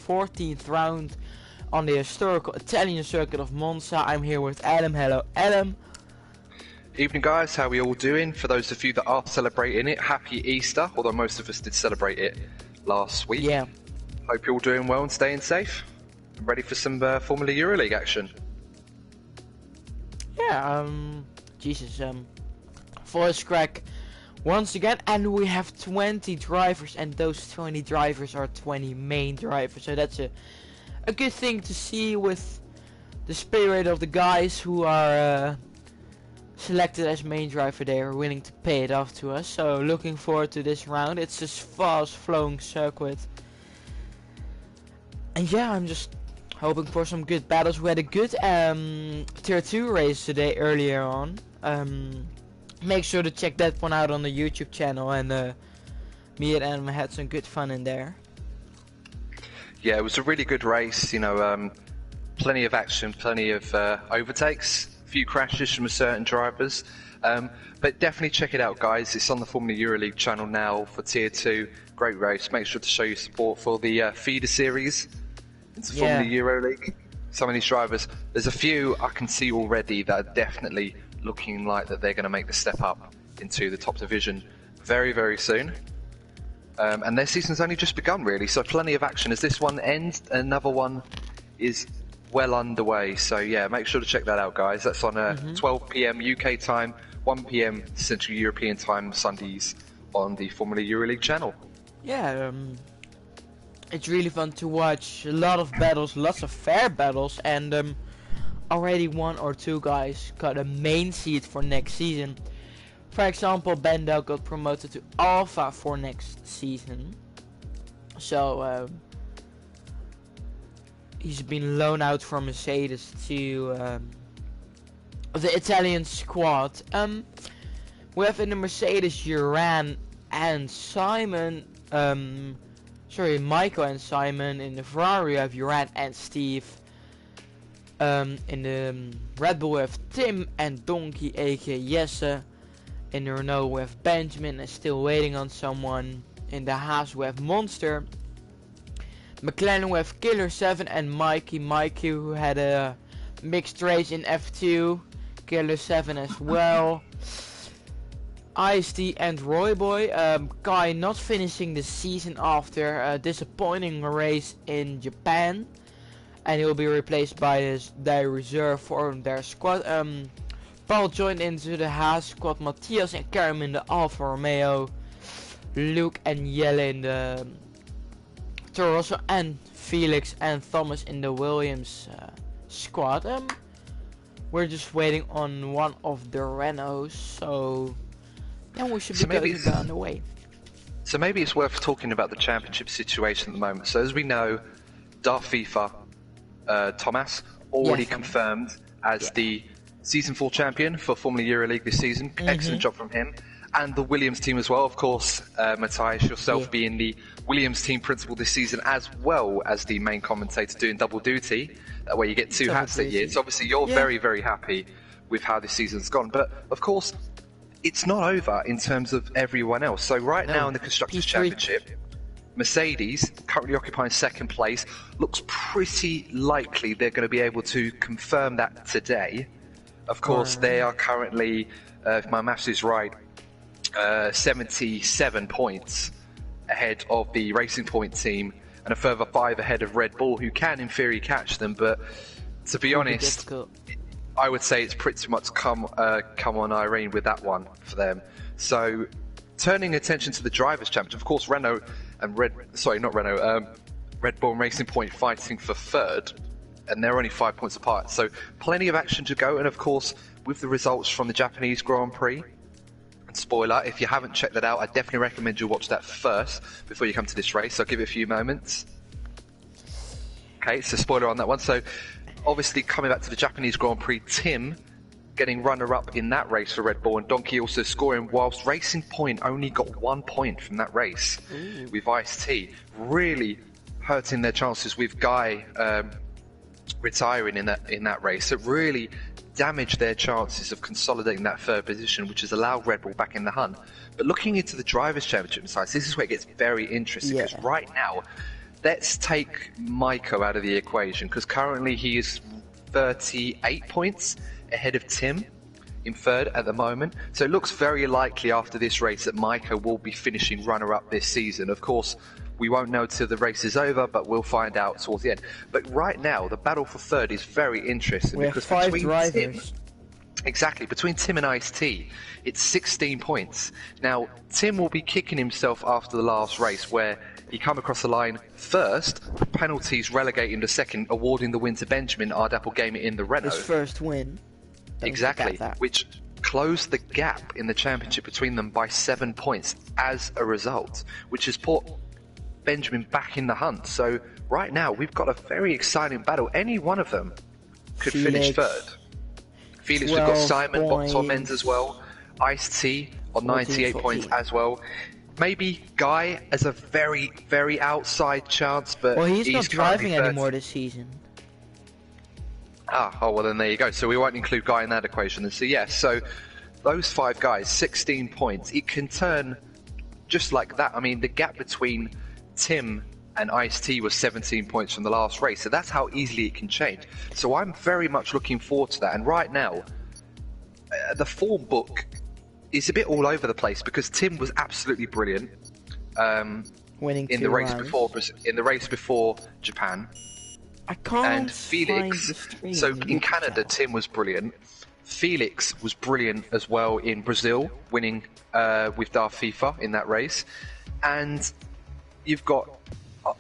14th round on the historical Italian circuit of Monza. I'm here with Adam. Hello, Adam. Evening, guys. How are we all doing? For those of you that are celebrating it, happy Easter, although most of us did celebrate it last week. Yeah. Hope you're all doing well and staying safe. Ready for some Formulaeuroleague action. Yeah, Jesus, voice crack once again, and we have 20 drivers, and those 20 drivers are 20 main drivers, so that's a good thing to see with the spirit of the guys who are selected as main driver. They are willing to pay it off to us, so looking forward to this round. It's a fast flowing circuit, and yeah, I'm just hoping for some good battles. We had a good tier 2 race today earlier on. Make sure to check that one out on the YouTube channel, and me and Adam had some good fun in there. Yeah, it was a really good race, you know, plenty of action, plenty of overtakes, a few crashes from certain drivers, but definitely check it out, guys. It's on the Formulaeuroleague channel now for tier 2. Great race. Make sure to show your support for the feeder series. It's Formulaeuroleague. Some of these drivers, there's a few I can see already that are definitely looking like that they're going to make the step up into the top division very, very soon. And their season's only just begun, really, so plenty of action. As this one ends, another one is well underway. So yeah, make sure to check that out, guys. That's on 12 PM UK time, 1 PM Central European time, Sundays on the Formulaeuroleague channel. Yeah, it's really fun to watch. A lot of battles, lots of fair battles, and already one or two guys got a main seat for next season. For example, Bendel got promoted to Alpha for next season. So he's been loaned out from Mercedes to the Italian squad. We have in the Mercedes Uran and Simon. Michael and Simon. In the Ferrari we have Uran and Steve. In the Red Bull we have Tim and Donkey, aka Jesse. In the Renault we have Benjamin and still waiting on someone. In the Haas we have Monster. McLaren we have Killer 7 and Mikey. Mikey, who had a mixed race in F2. Killer 7 as well. IST and Royboy. Kai not finishing the season after a disappointing race in Japan, and he will be replaced by their reserve for their squad. Paul joined into the Haas squad. Matthias and Karim in the Alfa Romeo. Luke and Jelle in the Toro Rosso, and Felix and Thomas in the Williams squad. We're just waiting on one of the Renaults, so then we should be going down the way. So maybe it's worth talking about the championship situation at the moment. So as we know, Darth FIFA Thomas already confirmed as the Season 4 champion for Formulaeuroleague this season. Excellent job from him. And the Williams team as well, of course. Matthias, yourself being the Williams team principal this season, as well as the main commentator doing double duty. That way you get two hats that year. So obviously you're very, very happy with how this season's gone. But of course, it's not over in terms of everyone else. So right now in the Constructors' Championship, Mercedes, currently occupying second place, looks pretty likely they're going to be able to confirm that today. Of course, they are currently, if my maths is right, 77 points ahead of the Racing Point team, and a further 5 ahead of Red Bull, who can in theory catch them. But to be honest, I would say it's pretty much come on Irene with that one for them. So turning attention to the Drivers' Championship, of course, Renault and Red Bull and Racing Point fighting for third, and they're only 5 points apart. So plenty of action to go, and of course, with the results from the Japanese Grand Prix. And spoiler, if you haven't checked that out, I definitely recommend you watch that first before you come to this race. I'll give it a few moments. Okay, so spoiler on that one. So obviously coming back to the Japanese Grand Prix, Tim getting runner-up in that race for Red Bull, and Donkey also scoring, whilst Racing Point only got 1 point from that race with Ice-T, really hurting their chances with Guy retiring in that race. It really damaged their chances of consolidating that third position, which has allowed Red Bull back in the hunt. But looking into the Drivers' Championship sides, this is where it gets very interesting, because right now let's take Maiko out of the equation, because currently he is 38 points ahead of Tim in third at the moment. So it looks very likely after this race that Maiko will be finishing runner-up this season. Of course, we won't know till the race is over, but we'll find out towards the end. But right now, the battle for third is very interesting, because between drivers. Between Tim and Ice-T, it's 16 points. Now, Tim will be kicking himself after the last race, where he come across the line first, penalties relegate him to second, awarding the win to Benjamin, Ardapple Gamer in the Renault. His first win. Exactly, which closed the gap in the championship between them by 7 points as a result, which has put Benjamin back in the hunt. So right now, we've got a very exciting battle. Any one of them could finish third. Felix, we've got Simon Bottomens as well. Ice-T on 98 points as well. Maybe Guy as a very, very outside chance, but he's not driving anymore this season. Well then there you go. So we won't include Guy in that equation. And so yes, so those 5 guys, 16 points. It can turn just like that. I mean, the gap between Tim and Ice-T was 17 points from the last race, so that's how easily it can change. So I'm very much looking forward to that. And right now, the form book is a bit all over the place, because Tim was absolutely brilliant, winning in the race before Japan. I can't and Felix. So in Canada, Tim was brilliant. Felix was brilliant as well in Brazil, winning with Darth FIFA in that race, and you've got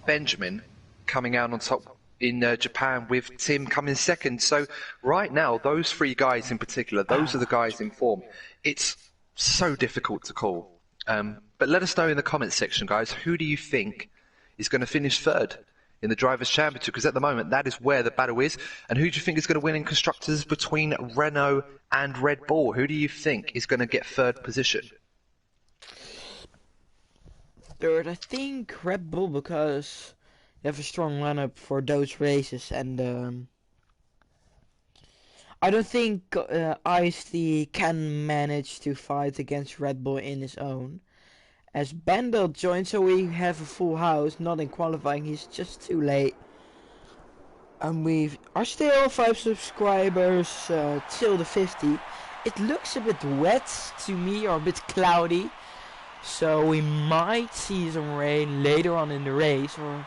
Benjamin coming out on top in Japan, with Tim coming second. So right now, those 3 guys in particular, those are the guys in form. It's so difficult to call. But let us know in the comments section, guys, who do you think is going to finish third in the Drivers' Championship? Because at the moment, that is where the battle is. And who do you think is going to win in Constructors between Renault and Red Bull? Who do you think is going to get third position? Third, I think Red Bull, because they have a strong lineup for those races, and I don't think Ice-T can manage to fight against Red Bull in his own. As Bendel joined, so we have a full house, not in qualifying, he's just too late. And we are still 5 subscribers till the 50. It looks a bit wet to me, or a bit cloudy. So we might see some rain later on in the race, or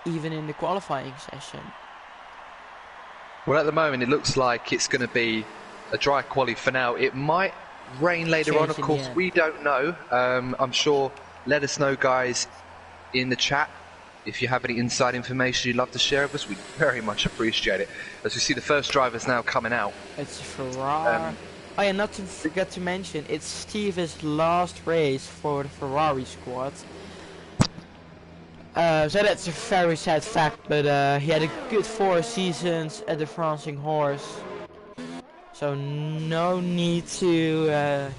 even in the qualifying session. Well, at the moment it looks like it's going to be a dry quali for now. It might rain later on, of course, we don't know. I'm sure, let us know, guys, in the chat. If you have any inside information you'd love to share with us, we'd very much appreciate it. As we see the first drivers now coming out. It's Ferrari. Oh yeah, not to forget to mention, it's Steve's last race for the Ferrari squad. So that's a very sad fact, but he had a good 4 seasons at the Francing Horse. So no need to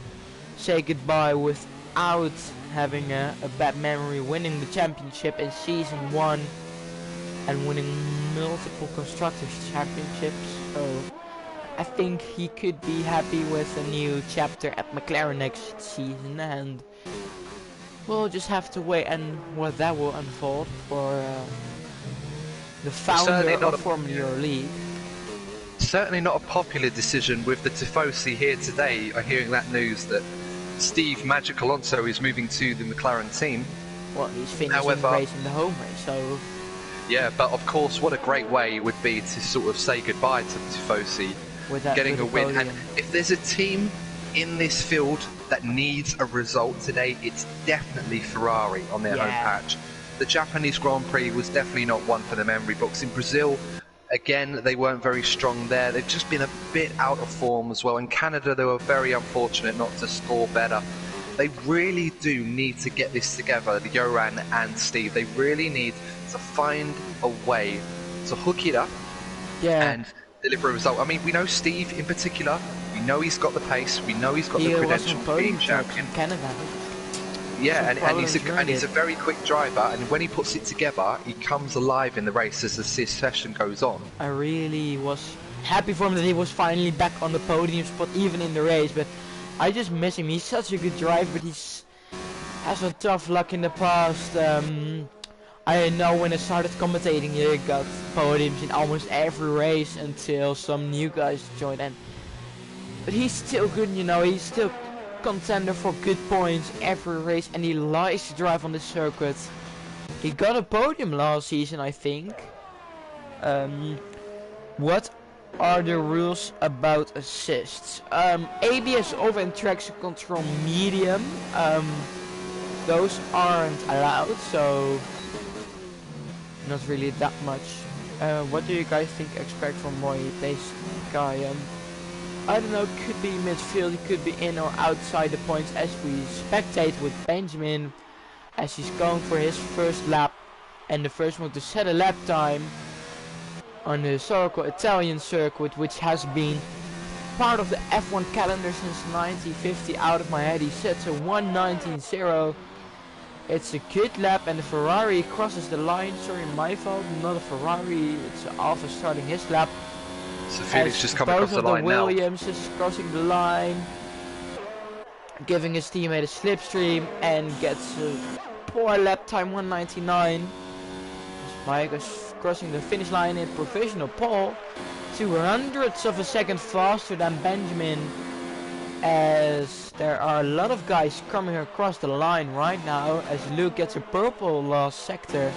say goodbye without having a bad memory, winning the championship in season 1 and winning multiple Constructors Championships. So I think he could be happy with a new chapter at McLaren next season, and we'll just have to wait and what that will unfold for the founder of Formulaeuroleague. Certainly not a popular decision with the Tifosi here today, hearing that news that Steve Magic Alonso is moving to the McLaren team. Well, he's finishing the race in the home race, so... Yeah, but of course, what a great way it would be to sort of say goodbye to the Tifosi, getting a win. And if there's a team in this field that needs a result today, it's definitely Ferrari on their home patch. The Japanese Grand Prix was definitely not one for the memory books. In Brazil, again, they weren't very strong there. They've just been a bit out of form as well. In Canada, they were very unfortunate not to score better. They really do need to get this together, Joran and Steve. They really need to find a way to hook it up and deliver a result. I mean, we know Steve in particular. We know he's got the pace. We know he's got the credential for being champion. Canada. Yeah, and he's a very quick driver, and when he puts it together, he comes alive in the race as the session goes on. I really was happy for him that he was finally back on the podium spot, even in the race, but I just miss him. He's such a good driver, but he's had some tough luck in the past. I know when I started commentating, you got podiums in almost every race until some new guys joined in. But he's still good, you know, he's still contender for good points every race, and he likes to drive on this circuit. He got a podium last season, I think. What are the rules about assists? ABS over and traction control medium. Those aren't allowed, so not really that much. What do you guys expect from Moy? He plays guy. I don't know, could be midfield, he could be in or outside the points as we spectate with Benjamin as he's going for his first lap and the first one to set a lap time on the historical Italian circuit, which has been part of the F1 calendar since 1950. Out of my head, he sets a 1:19.0. It's a good lap and the Ferrari crosses the line. Sorry, my fault, not a Ferrari, it's Alfa starting his lap. So Felix just coming across the line now. Williams is crossing the line, giving his teammate a slipstream and gets a poor lap time 1:99. Mike is crossing the finish line in provisional pole, 200ths of a second faster than Benjamin, as there are a lot of guys coming across the line right now as Luke gets a purple last sector.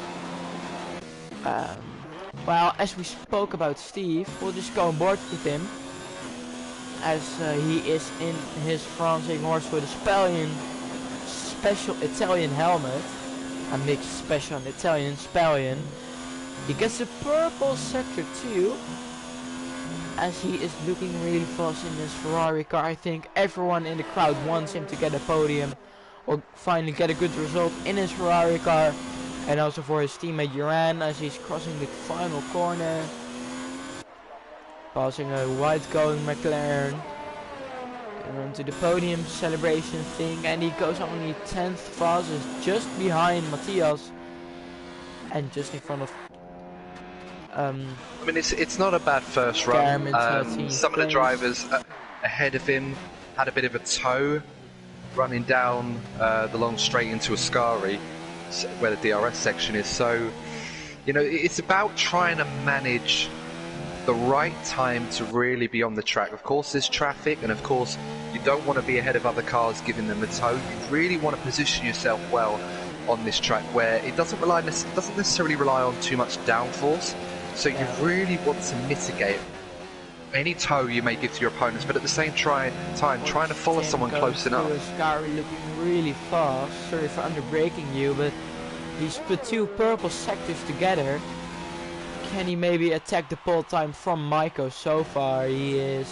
Well, as we spoke about Steve, we'll just go on board with him, as he is in his prancing horse with a special Italian helmet, a mixed special and Italian Spallion. He gets a purple sector too, as he is looking really fast in his Ferrari car. I think everyone in the crowd wants him to get a podium or finally get a good result in his Ferrari car. And also for his teammate Uran as he's crossing the final corner. Passing a white golden McLaren. On to the podium celebration thing, and he goes only 10th fastest, just behind Matthias. And just in front of I mean, it's not a bad first run. Some of the drivers ahead of him had a bit of a tow running down the long straight into Ascari, where the DRS section is. So, you know, it's about trying to manage the right time to really be on the track. Of course, there's traffic, and of course, you don't want to be ahead of other cars giving them a tow. You really want to position yourself well on this track where it doesn't necessarily rely on too much downforce. So you really want to mitigate any tow you may give to your opponents, but at the same time trying to follow someone close enough. Ascari looking really fast. Sorry for underbreaking you, but he's put two purple sectors together. Can he maybe attack the pole time from Maiko? So far he is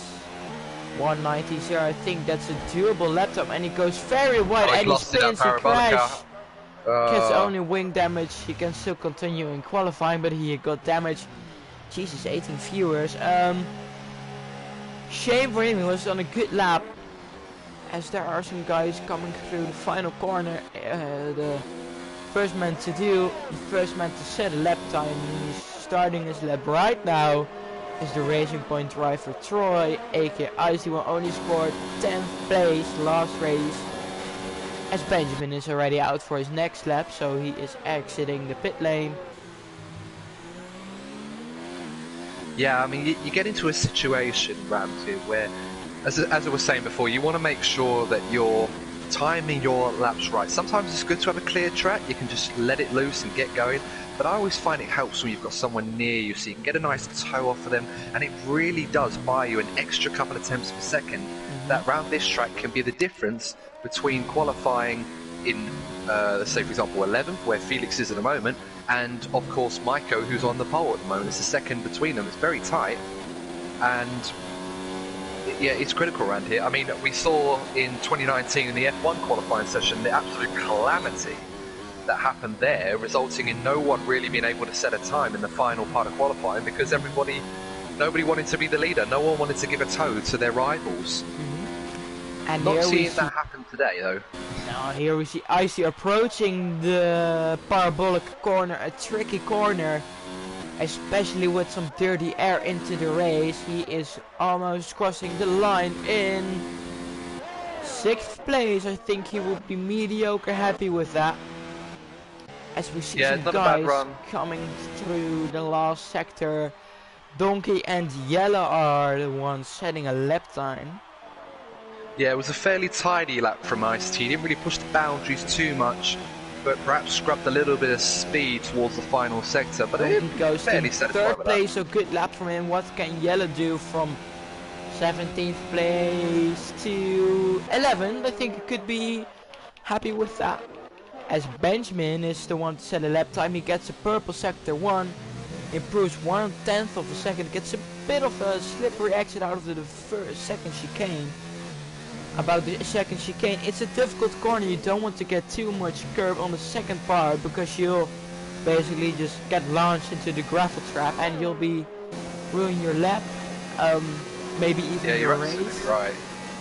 1:90.0. I think that's a doable lap time, and he goes very wide and he spins a crash. Gets only wing damage. He can still continue in qualifying, but he got damage. Jesus, 18 viewers. Shame for him. He was on a good lap, as there are some guys coming through the final corner. The first man to do, the first man to set a lap time. He's starting his lap right now. Is the Racing Point driver Troy, aka Icy, who only scored 10th place last race. As Benjamin is already out for his next lap, so he is exiting the pit lane. Yeah, I mean, you get into a situation, Ramsey, where, as I was saying before, you want to make sure that you're timing your laps right. Sometimes it's good to have a clear track, you can just let it loose and get going, but I always find it helps when you've got someone near you, so you can get a nice tow off of them, and it really does buy you an extra couple of tenths per second. That round this track can be the difference between qualifying in, let's say for example 11th, where Felix is at the moment, and of course Maiko, who's on the pole at the moment. It's a second between them. It's very tight, and yeah, it's critical around here. I mean, we saw in 2019 in the F1 qualifying session the absolute calamity that happened there, resulting in no one really being able to set a time in the final part of qualifying because nobody wanted to be the leader. No one wanted to give a tow to their rivals. And not seeing that happen today, though. Now here we see Icy approaching the parabolic corner, a tricky corner, especially with some dirty air into the race. He is almost crossing the line in 6th place. I think he would be mediocre happy with that. as we see Yeah, some not a bad guys run. coming through the last sector. Donkey and Yellow are the ones setting a lap time. Yeah, it was a fairly tidy lap from Ice-T. He didn't really push the boundaries too much, but perhaps scrubbed a little bit of speed towards the final sector. But Donkey goes fairly to satisfied third with place, so good lap from him. What can Yellow do from 17th place to 11th? I think he could be happy with that. As Benjamin is the one to set a lap time, he gets a purple sector 1, improves 1/10 of a second, gets a bit of a slippery exit out of the second chicane. About the second chicane, it's a difficult corner. You don't want to get too much curb on the second part because you'll basically just get launched into the gravel trap and you'll be ruining your lap, maybe even your race. Absolutely right.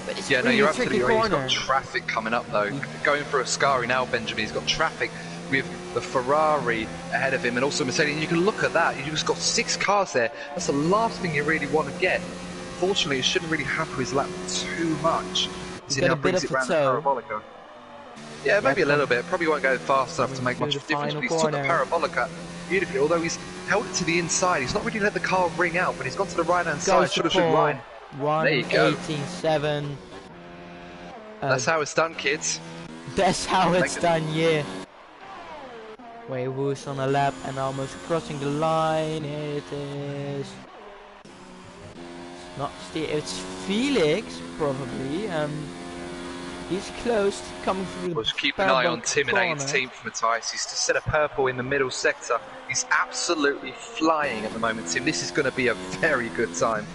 But it's Yeah, really no, you're a tricky absolutely right. corner. He's got traffic coming up though. Going for a Ascari now, Benjamin. He's got traffic with the Ferrari ahead of him and also Mercedes. And you can look at that. You've just got 6 cars there. That's the last thing you really want to get. Fortunately, it shouldn't really hamper his lap too much. He's got a bit of a toe. Yeah, maybe a little bit. Probably won't go fast enough to make much of a difference. But he's took the Parabolica beautifully. Although he's held it to the inside, he's not really let the car ring out. But he's gone to the right-hand side. Should have line. There you go. 1:18.7. That's how it's done, kids. That's how it's done, yeah. Wei Wu's on a lap and almost crossing the line. It is not Steve, it's Felix probably. He's close, coming through the Just keep an eye on Tim and 18th from Matthias. He's to set a purple in the middle sector. He's absolutely flying at the moment, Tim. This is going to be a very good time.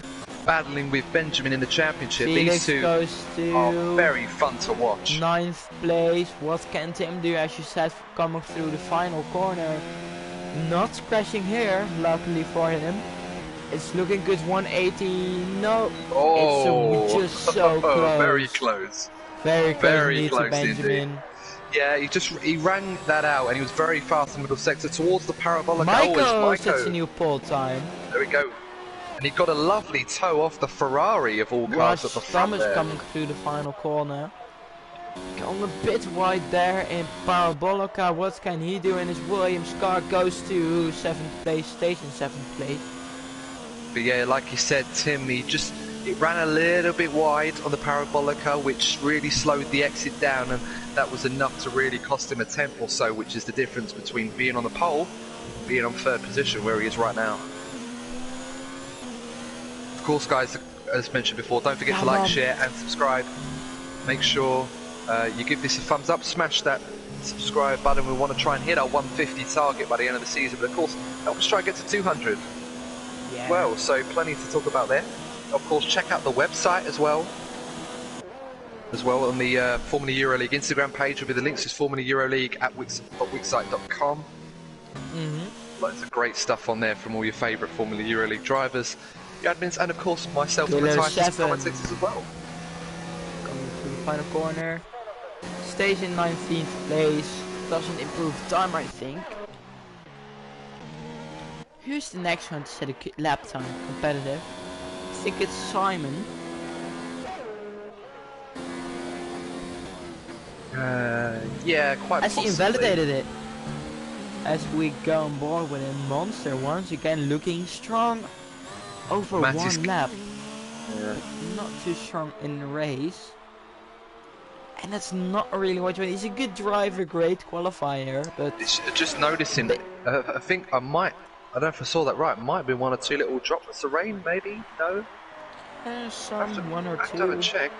Battling with Benjamin in the championship. Felix These two goes to are very fun to watch. 9th place. What can Tim do, as you said, coming through the final corner? Not crashing here, luckily for him. It's looking good. 180. No. Oh, it's just so close. Very close. Very Very close close to Benjamin. indeed. Yeah, he rang that out and he was very fast in the middle sector towards the Parabolica. Michael sets a new pole time. There we go. And he got a lovely toe off the Ferrari of all cars at the front Thomas there. coming through the final corner. Going a bit wide there in Parabolica. What can he do? And his Williams car goes to 7th place, stays in 7th place. But yeah, like you said, Tim, it ran a little bit wide on the Parabolica, which really slowed the exit down, and that was enough to really cost him a 10th or so, which is the difference between being on the pole and being on 3rd position, where he is right now. Of course, guys, as mentioned before, don't forget to like, share and subscribe. Make sure you give this a thumbs up, smash that subscribe button. We want to try and hit our 150 target by the end of the season, but of course, help us try and get to 200. Yeah. Well, so plenty to talk about there. Of course, check out the website as well on the Formula Euroleague Instagram page. Will be the links to Formula Euroleague at wixsite.com. Loads of great stuff on there from all your favourite Formula Euroleague drivers, the admins, and of course myself and Matthias commentators as well. Coming through the final corner, stays in 19th place, doesn't improve time, I think. Who's the next one to set a lap time competitive? I think it's Simon. Yeah, quite As possibly. he invalidated it. As we go on board with a monster once again, looking strong over one lap. Yeah. But not too strong in the race. And that's not really what you want. He's a good driver, great qualifier, but It's just noticing, I think I don't know if I saw that right, might be 1 or 2 little droplets of rain, maybe? No? one or I have to two. have a check.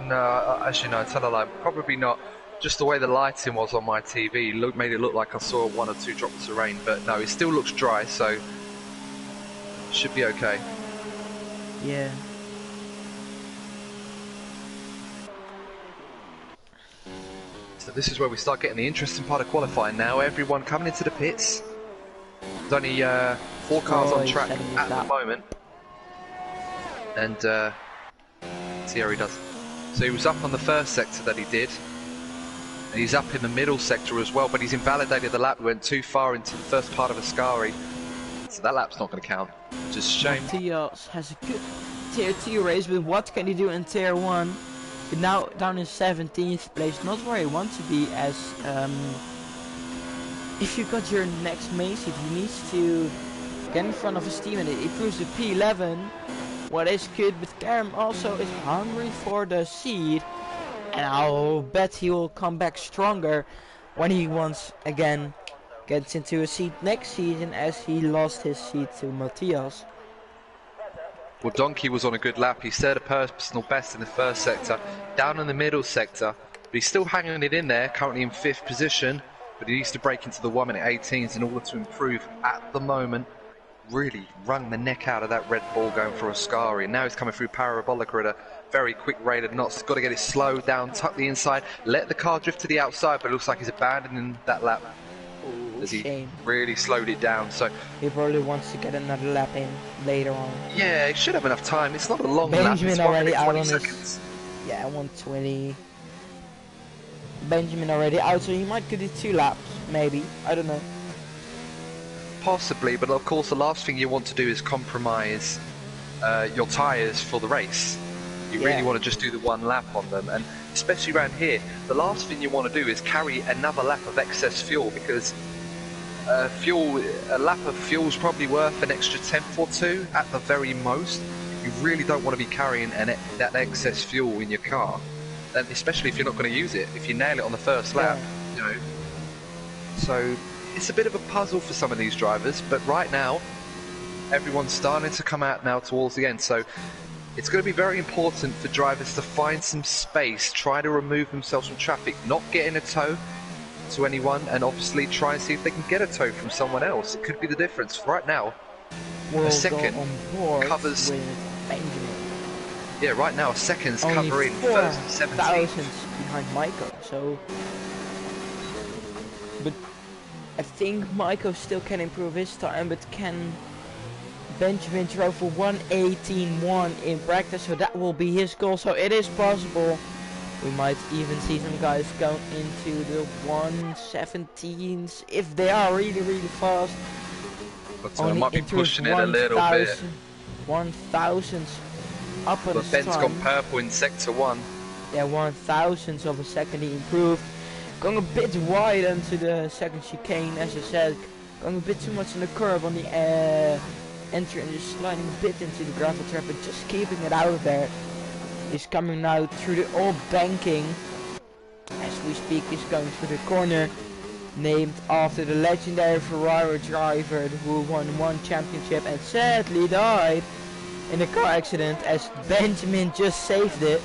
No, actually no, tell a lie, probably not. Just the way the lighting was on my TV made it look like I saw 1 or 2 droplets of rain, but no, it still looks dry, so should be okay. Yeah. So this is where we start getting the interesting part of qualifying now. Everyone coming into the pits. There's only 4 cars on track at the moment. And see how he does. So he was up on the first sector that he did. And he's up in the middle sector as well, but he's invalidated the lap. He went too far into the first part of Ascari. So that lap's not going to count. Just a shame. Matthias has a good tier 2 race, but what can he do in tier 1? But now down in 17th place, not where you want to be, as if you got your next main seat, you need to get in front of his team, and it improves the P11. What is good, but Karim also is hungry for the seed, and I'll bet he will come back stronger when he once again gets into a seat next season, as he lost his seat to Matthias. Well, Donkey was on a good lap. He set a personal best in the first sector, down in the middle sector, but he's still hanging it in there, currently in 5th position, but he needs to break into the 1 minute 18s in order to improve at the moment. Really wrung the neck out of that Red Bull going for Ascari, and now he's coming through Parabolica at a very quick rate of knots. Got to get it slowed down, tuck the inside, let the car drift to the outside, but it looks like he's abandoning that lap. As he really slowed it down, so he probably wants to get another lap in later on. Yeah, he should have enough time. It's not a long Benjamin lap. already out on seconds. his, yeah, 120. Benjamin already out, so he might get it 2 laps, maybe. I don't know. Possibly, but of course the last thing you want to do is compromise your tyres for the race. You really want to just do the 1 lap on them, and especially around here, the last thing you want to do is carry another lap of excess fuel, because a lap of fuel is probably worth an extra 10th or 2 at the very most. You really don't want to be carrying that excess fuel in your car, and especially if you're not going to use it. If you nail it on the first lap, you know. So it's a bit of a puzzle for some of these drivers, but right now everyone's starting to come out now towards the end, so it's going to be very important for drivers to find some space, try to remove themselves from traffic, not get in a tow to anyone, and obviously try and see if they can get a tow from someone else. It could be the difference. Right now, a second covers with Benjamin. Yeah, right now a second's only covering first and 17th. Thousandths behind Maiko, so. But I think Maiko still can improve his time, but can Benjamin drove for 1:18.1 in practice, so that will be his goal. So it is possible we might even see some guys going into the 1:17s if they are really fast. But I might be pushing it a little bit. 1,000 up on But Ben's gone purple in sector 1. Yeah, 1,000th of a second he improved. Going a bit wide into the second chicane, as I said. Going a bit too much on the curb on the entry, and just sliding a bit into the gravel trap, but just keeping it out there. He's coming now through the old banking. As we speak, he's going through the corner, named after the legendary Ferrari driver who won 1 championship and sadly died in a car accident, as Benjamin just saved it.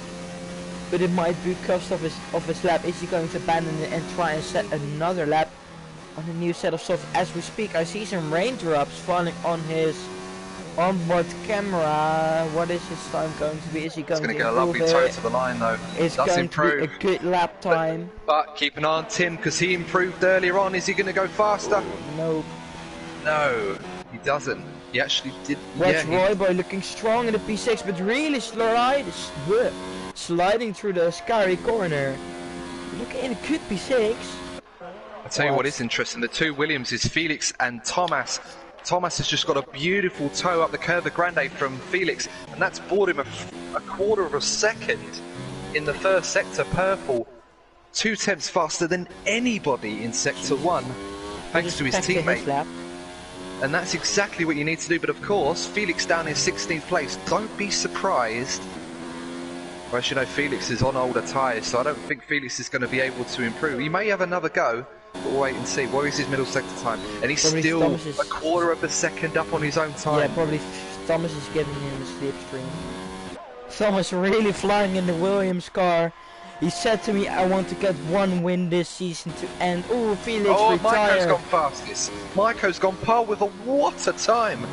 But it might be cost of his lap. Is he going to abandon it and try and set another lap on a new set of softs? As we speak, I see some raindrops falling on his onboard camera. What is his time going to be? Is he going to get a lovely toe to the line though? It's going to be a good lap time. But keep an eye on Tim, because he improved earlier on. Is he going to go faster? No. No, he doesn't. He actually did. Watch Royboy looking strong in the P6, but really sliding through the scary corner. Looking in a good P6. I'll tell you what is interesting. The 2 Williams is Felix and Thomas. Thomas has just got a beautiful toe up the Curva Grande from Felix, and that's bought him a quarter of a second in the first sector. Purple, 2/10 faster than anybody in sector 1, thanks to his teammate. And that's exactly what you need to do. But of course, Felix down in 16th place. Don't be surprised. Well, as you know, Felix is on older tyres, so I don't think Felix is going to be able to improve. He may have another go, but we'll wait and see. What is his middle sector time? And he's probably still a quarter of a second up on his own time. Yeah, probably Thomas is getting in the slipstream. Thomas really flying in the Williams car. He said to me, I want to get 1 win this season to end. Oh, Felix retired. Maiko's gone fastest. Maiko's gone pole with what a time.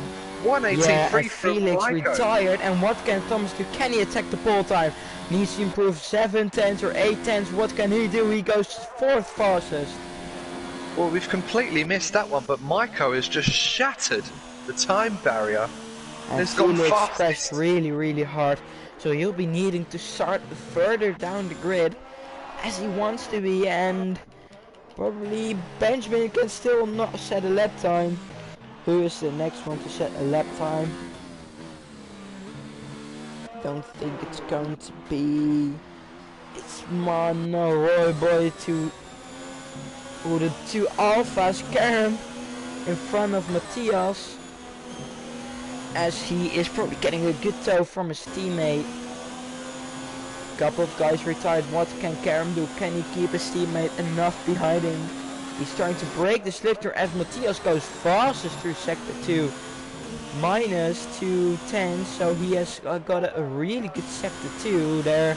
1:18.3 for Felix Maiko. retired, and what can Thomas do? Can he attack the pole time? Needs to improve 7/10 or 8/10. What can he do? He goes 4th fastest. Well, we've completely missed that one, but Maiko has just shattered the time barrier. And it's gone Felix fastest. pressed really hard, so he'll be needing to start further down the grid as he wants to be, and probably Benjamin can still not set a lap time. Who is the next one to set a lap time? Don't think it's going to be It's Mano Roy Boy to the two Alphas, Karam in front of Matthias, as he is probably getting a good tow from his teammate. Couple of guys retired. What can Karam do? Can he keep his teammate enough behind him? He's trying to break the slip through as Matthias goes fastest through sector 2. Minus 210, so he has got a really good sector 2 there.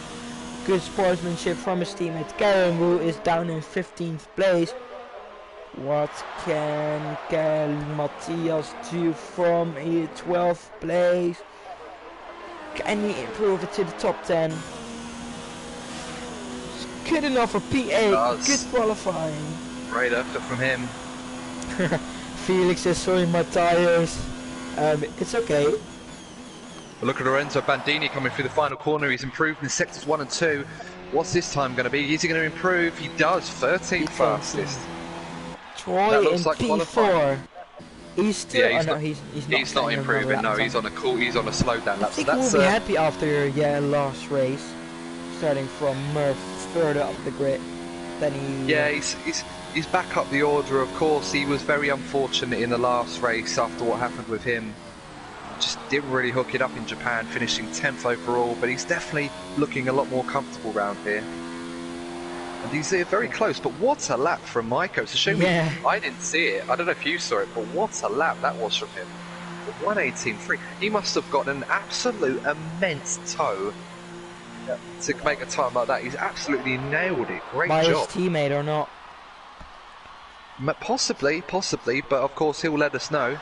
Good sportsmanship from his teammate Karam, who is down in 15th place. What can Matthias do from 12th place? Can he improve it to the top 10? Good enough for P8, good qualifying. Great effort from him. Felix says, sorry my tires. It's okay. But look at Lorenzo Bandini coming through the final corner. He's improved in sectors 1 and 2. What's this time going to be? Is he going to improve? He does. 13th fastest. Troy in like P4. Qualifying. He's still. Yeah, he's not improving. No, he's on a slow down lap. I think we'll be happy after last race, starting from further up the grid. Then he. Yeah, he's back up the order. Of course, he was very unfortunate in the last race after what happened with him. Just didn't really hook it up in Japan, finishing 10th overall. But he's definitely looking a lot more comfortable round here. And he's very close, but what a lap from Maiko. It's a shame I didn't see it. I don't know if you saw it, but what a lap that was from him. 1:18.3. He must have got an absolute immense tow to make a time like that. He's absolutely nailed it. Great job. By his teammate or not? Possibly, but of course he'll let us know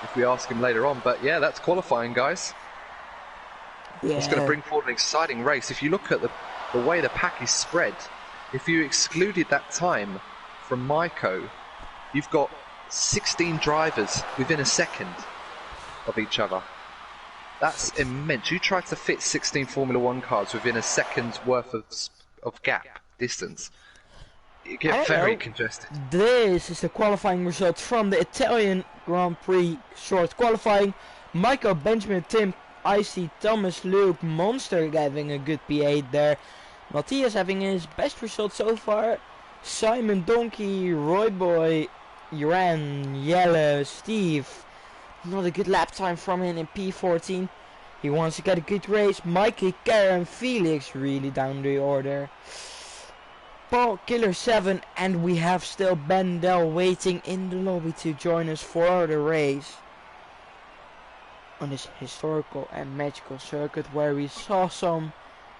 if we ask him later on. But yeah, that's qualifying, guys. Yeah. It's going to bring forward an exciting race. If you look at the way the pack is spread, if you excluded that time from Maiko, you've got 16 drivers within a second of each other. That's immense. You try to fit 16 Formula 1 cars within a second's worth of gap distance. You get very congested. This is the qualifying result from the Italian Grand Prix short qualifying. Michael, Benjamin, Tim, Icy, Thomas, Luke, Monster having a good P8 there. Matthias having his best result so far. Simon, Donkey, Roy Boy, Iran, Yellow, Steve. Not a good lap time from him in P14. He wants to get a good race. Mikey, Karen, Felix really down the order. Paul, Killer 7, and we have still Bendel waiting in the lobby to join us for the race. On this historical and magical circuit where we saw some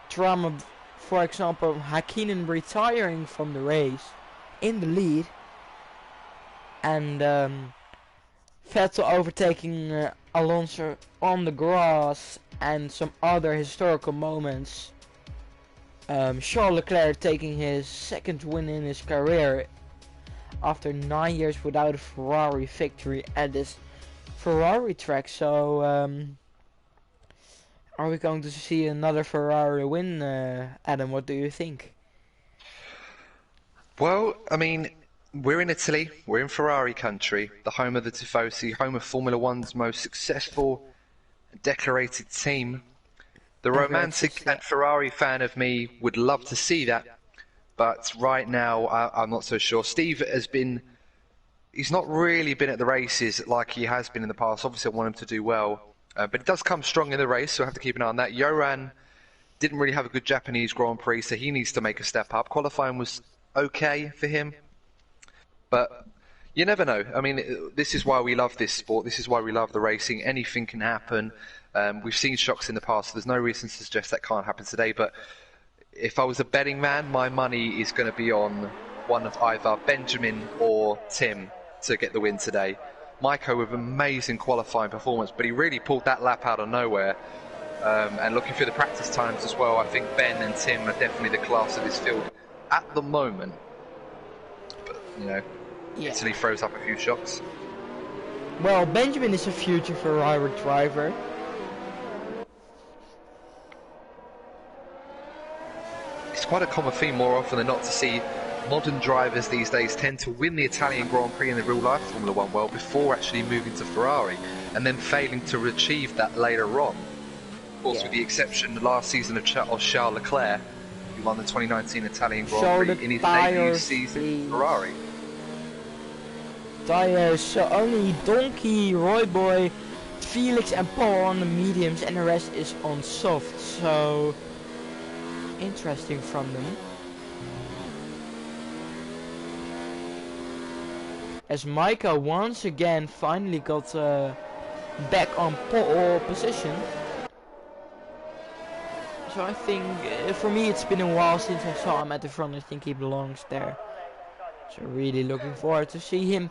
drama. For example, Hakkinen retiring from the race in the lead, and Vettel overtaking Alonso on the grass, and some other historical moments. Charles Leclerc taking his second win in his career after 9 years without a Ferrari victory at this Ferrari track. So are we going to see another Ferrari win, Adam? What do you think? Well, I mean, we're in Italy, we're in Ferrari country, the home of the Tifosi, home of Formula One's most successful, decorated team. The romantic and Ferrari fan of me would love to see that, but right now I'm not so sure. Steve he's not really been at the races like he has been in the past. Obviously I want him to do well. But it does come strong in the race, so I have to keep an eye on that. Yoran didn't really have a good Japanese Grand Prix, so he needs to make a step up. Qualifying was okay for him, but you never know. I mean, this is why we love this sport. This is why we love the racing. Anything can happen. We've seen shocks in the past, so there's no reason to suggest that can't happen today. But if I was a betting man, my money is going to be on one of either Benjamin or Tim to get the win today. Maiko with amazing qualifying performance, but he really pulled that lap out of nowhere. And looking through the practice times as well, I think Ben and Tim are definitely the class of this field at the moment. But, you know, Italy throws up a few shocks. Well, Benjamin is a future Ferrari driver. It's quite a common theme more often than not to see modern drivers these days tend to win the Italian Grand Prix in the real-life Formula 1 world before actually moving to Ferrari, and then failing to achieve that later on. Of course, with the exception last season of Charles Leclerc, He won the 2019 Italian Show Grand Prix the in his debut tires, season please. for Ferrari. Tires, so only Donkey, Roy Boy, Felix and Paul on the mediums and the rest is on soft. So interesting from them. As Micah once again finally got back on pole position. So I think for me it's been a while since I saw him at the front. I think he belongs there. So really looking forward to see him.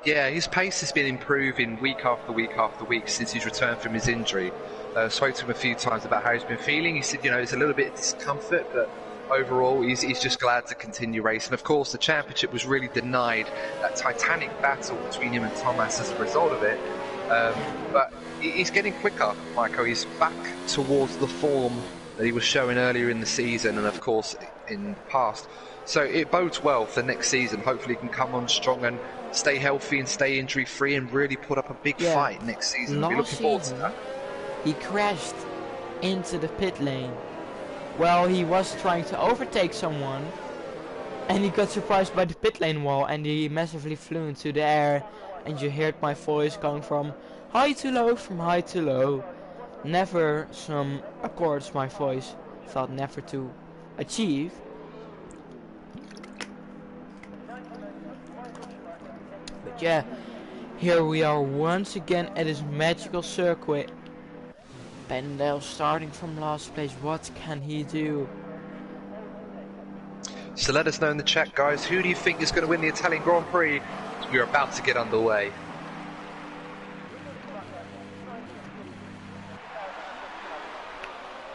Yeah, his pace has been improving week after week after week since he's returned from his injury. Spoke to him a few times about how he's been feeling. He said, you know, it's a little bit of discomfort, but overall he's just glad to continue racing. Of course, the championship was really denied, that titanic battle between him and Thomas as a result of it. But he's getting quicker, Michael. He's back towards the form that he was showing earlier in the season and, of course, in the past. So it bodes well for next season. Hopefully he can come on strong and stay healthy and stay injury free and really put up a big fight next season. We're looking forward to that. He crashed into the pit lane while he was trying to overtake someone, and he got surprised by the pit lane wall and he massively flew into the air, and you heard my voice going from high to low, from high to low. Never some accords my voice thought never to achieve. But yeah, here we are once again at this magical circuit. Pendel starting from last place. What can he do? So let us know in the chat, guys, who do you think is going to win the Italian Grand Prix? We're about to get underway.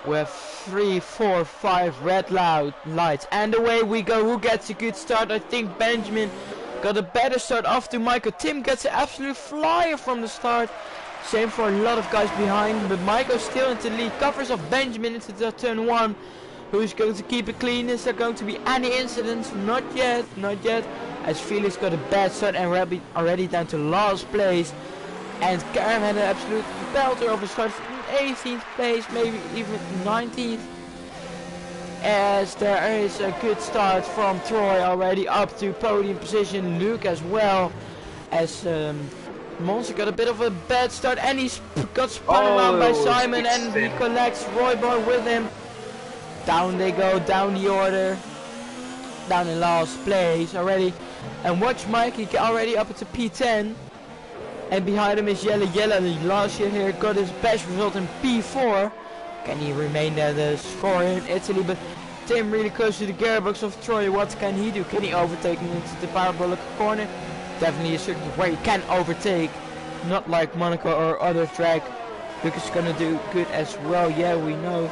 We have 3, 4, 5 red lights, and away we go. Who gets a good start? I think Benjamin got a better start after Michael. Tim gets an absolute flyer from the start. Same for a lot of guys behind, but Michael still into the lead. Covers of Benjamin into the turn 1. Who's going to keep it clean? Is there going to be any incidents? Not yet, not yet. As Felix got a bad start and already down to last place. And Karen had an absolute belter of a start from 18th place, maybe even 19th. As there is a good start from Troy already up to podium position. Luke as well. As Monster got a bit of a bad start and he got spun around by Simon, and he collects Roy Boy with him. Down they go, down the order. Down in last place already. And watch Mike, he already up to P10. And behind him is Yellow. Last year here got his best result in P4. Can he remain there, the score in Italy? But Tim really close to the gearbox of Troy. What can he do? Can he overtake him into the parabolic corner? Definitely a circuit where he can overtake. Not like Monaco or other track. Lucas is gonna do good as well. Yeah, we know.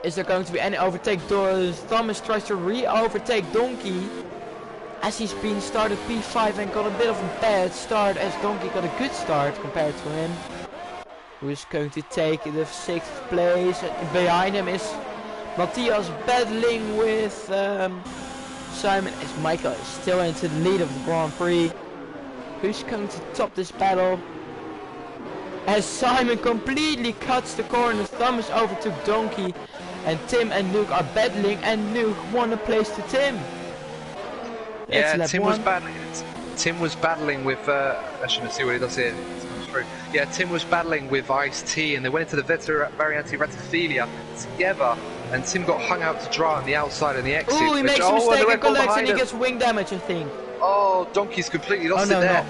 Is there going to be any overtake? Thomas tries to re-overtake Donkey. As he's been started P5 and got a bit of a bad start, as Donkey got a good start compared to him. Who is going to take the 6th place? Behind him is Matthias battling with Simon, as Michael is still into the lead of the Grand Prix. Who's going to top this battle? As Simon completely cuts the corner, Thomas overtook Donkey, and Tim and Luke are battling, and Luke won a place to Tim. Yeah, Tim was battling with, I shouldn't see what he does here. Yeah, Tim was battling with Ice-T, and they went into the Variante Ratafiglia together, and Tim got hung out to dry on the outside and the exit. Oh, he makes a mistake and collects, and he gets wing damage, I think. Oh, Donkey's completely lost it there.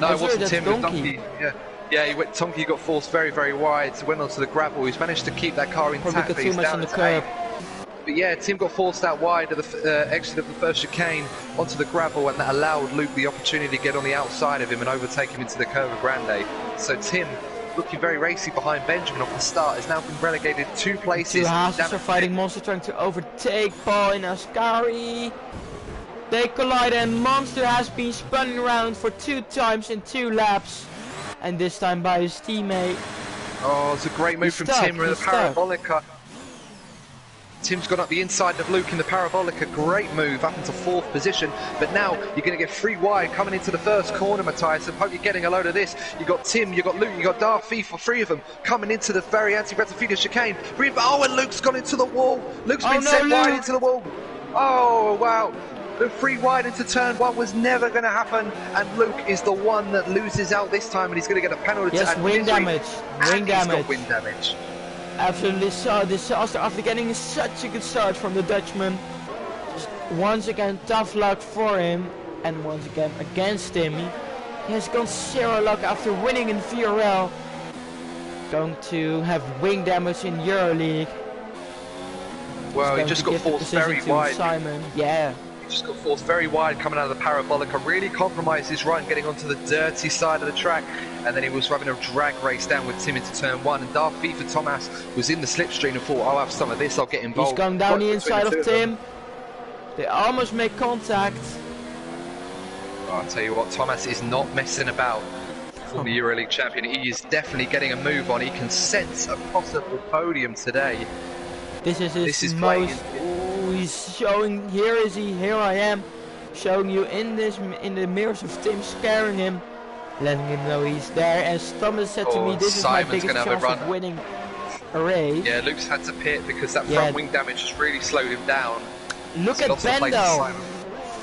No, it wasn't Tim, it was Donkey. Yeah, Donkey got forced very, very wide, went onto the gravel. He's managed to keep that car intact. Probably got too much on the curb. But yeah, Tim got forced out wide at the exit of the first chicane onto the gravel, and that allowed Luke the opportunity to get on the outside of him and overtake him into the Curva Grande. So Tim, looking very racy behind Benjamin off the start, has now been relegated 2 places. 2 houses are fighting. Monster trying to overtake Paul and Ascari. They collide, and Monster has been spun around for 2 times in 2 laps. And this time by his teammate. Oh, it's a great move from Tim with the Parabolica. Tim's gone up the inside of Luke in the parabolic, a great move up into 4th position, but now you're going to get 3 wide coming into the first corner, Matthias. I hope you're getting a load of this. You've got Tim, you've got Luke, you've got Darby for 3 of them coming into the very anti-Bretafina chicane. Oh, and Luke's gone into the wall. Luke's been sent wide into the wall. Oh, wow. The 3 wide into turn 1 was never going to happen, and Luke is the one that loses out this time, and he's going to get a penalty. Yes, wing damage. Wing damage. He's got wing damage. Absolutely disaster after getting such a good start from the Dutchman. Just once again, tough luck for him, and once again against him. He has gone 0 luck after winning in VRL. Going to have wing damage in EuroLeague. Well, he just got forced very wide. Simon, yeah. He just got forced very wide coming out of the parabolica, really compromised his run getting onto the dirty side of the track, and then he was having a drag race down with Tim into turn 1, and Darby for Thomas was in the slipstream and thought, I'll have some of this, I'll get involved. He's gone down the inside of Tim. They almost make contact. Oh, I'll tell you what, Thomas is not messing about for the EuroLeague champion. He is definitely getting a move on. He can sense a possible podium today. This is his most... he's showing, here I am, showing you in the mirrors of Tim, scaring him, letting him know he's there. As Thomas said to me, this is my biggest chance of winning a race. Yeah, Luke's had to pit because that front wing damage has really slowed him down. Look at Bendo,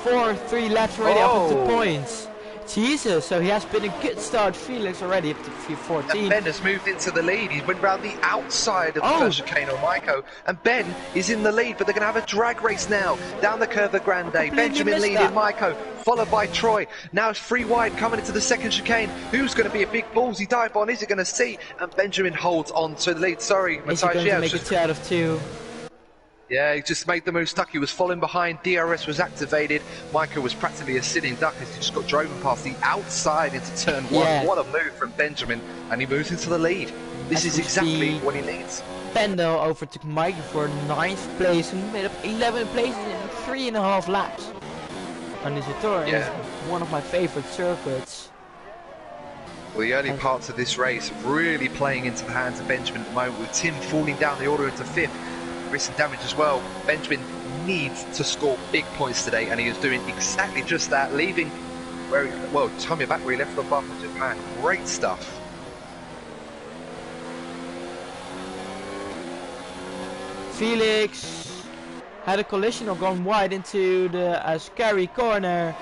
4-3 laps already up into points. Jesus, so he has been a good start. Felix already up to 14. And Ben has moved into the lead. He's went round the outside of the first chicane on Maiko, and Ben is in the lead, but they're going to have a drag race now down the Curva Grande. Benjamin leading Maiko, followed by Troy. Now it's 3 wide coming into the second chicane. Who's going to be a big ballsy dive on? Is it going to see? And Benjamin holds on to the lead. Sorry, Matthias. Is he going to make it 2 out of 2? Yeah, he just made the move stuck. He was falling behind. DRS was activated. Michael was practically a sitting duck as he just got driven past the outside into turn 1. Yeah. What a move from Benjamin. And he moves into the lead. This is exactly what he needs. Bendo overtook Michael for 9th place and made up 11 places in 3.5 laps. And this is one of my favorite circuits. Well, the early parts of this race really playing into the hands of Benjamin at the moment, with Tim falling down the order into 5th. Risk damage as well. Benjamin needs to score big points today, and he is doing exactly just that, leaving where Tommy back where he left off after Japan. Great stuff. Felix had a collision or gone wide into the scary corner.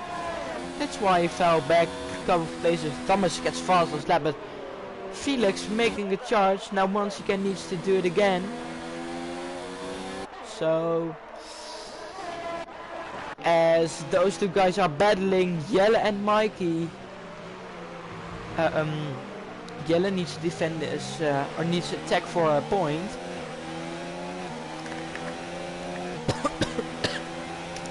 That's why he fell back a couple of places. Thomas gets fast on his lap, but Felix making a charge. Now once again needs to do it again. So, as those 2 guys are battling, Jelle and Mikey, Jelle needs to defend this, or needs to attack for a point.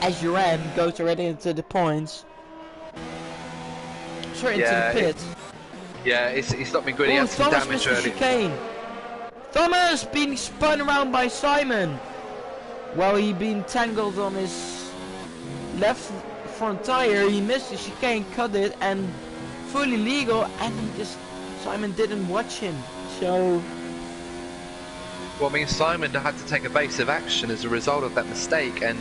As Duran goes already into the points. Sorry, into the pit. It's not been good. He had some damage early. Chicane. Thomas being spun around by Simon. Well, he been tangled on his left front tire. He missed the chicane, cut it, and fully legal. And Simon didn't watch him. So, well, I mean, Simon had to take evasive action as a result of that mistake, and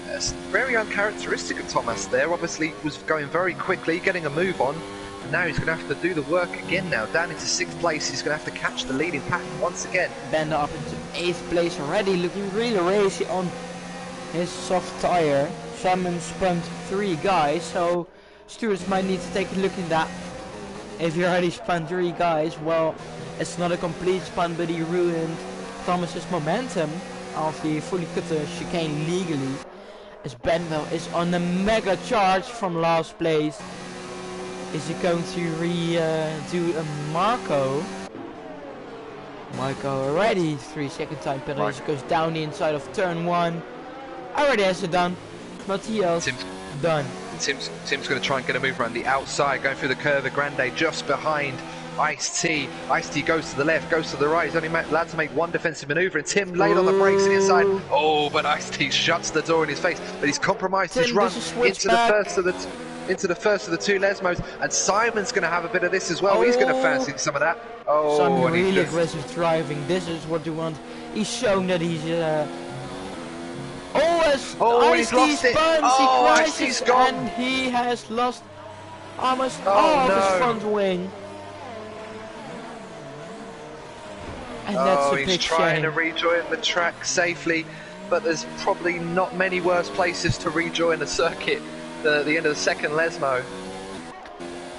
it's very uncharacteristic of Thomas there. Obviously, was going very quickly, getting a move on. And now he's going to have to do the work again now. Down into 6th place, he's going to have to catch the leading pack once again. Bender up into 8th place already, looking really racy on his soft tire. Simon spun 3 guys, so stewards might need to take a look at that. If you already spun 3 guys, well, it's not a complete spun, but he ruined Thomas's momentum after he fully cut the chicane legally. As Benwell is on a mega charge from last place. Is he going to do a Marco? Marco already 3-second time penalty. Goes down the inside of turn 1. Already has it done. Matthias done. Tim's going to try and get a move around the outside, going through the Curva Grande just behind Ice-T. Ice-T goes to the left, goes to the right. He's only allowed to make 1 defensive manoeuvre, and Tim laid on the brakes inside. Oh, but Ice-T shuts the door in his face. But he's compromised his run into the first of the 2 Lesmos, and Simon's going to have a bit of this as well. He's going to fancy some of that. Oh, Simon really aggressive driving. This is what you want. He's showing that he's has he's lost it. Spun, Oh, he Icy's crashes, gone. and he has lost almost Oh, all of his no. front wing. And Oh, that's a he's big trying shame. to rejoin the track safely, but there's probably not many worse places to rejoin the circuit than the end of the second Lesmo.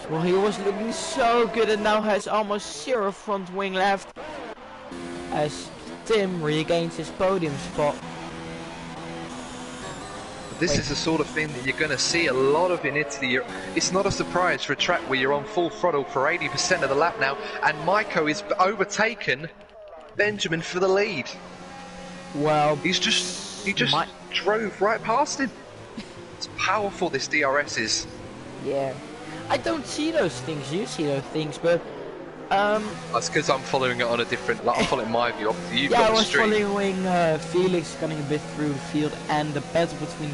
Well, he was looking so good and now has almost 0 front wing left. As Tim regains his podium spot. This is the sort of thing that you're going to see a lot of in Italy. It's not a surprise for a track where you're on full throttle for 80% of the lap now, and Maiko is overtaken Benjamin for the lead. Well, he just drove right past him. It's powerful, this DRS is. Yeah, I don't see those things. You see those things, but that's because I'm following it on a different. Like, I'm following my view. You've yeah, got I was the street. following Felix coming a bit through the field and the battle between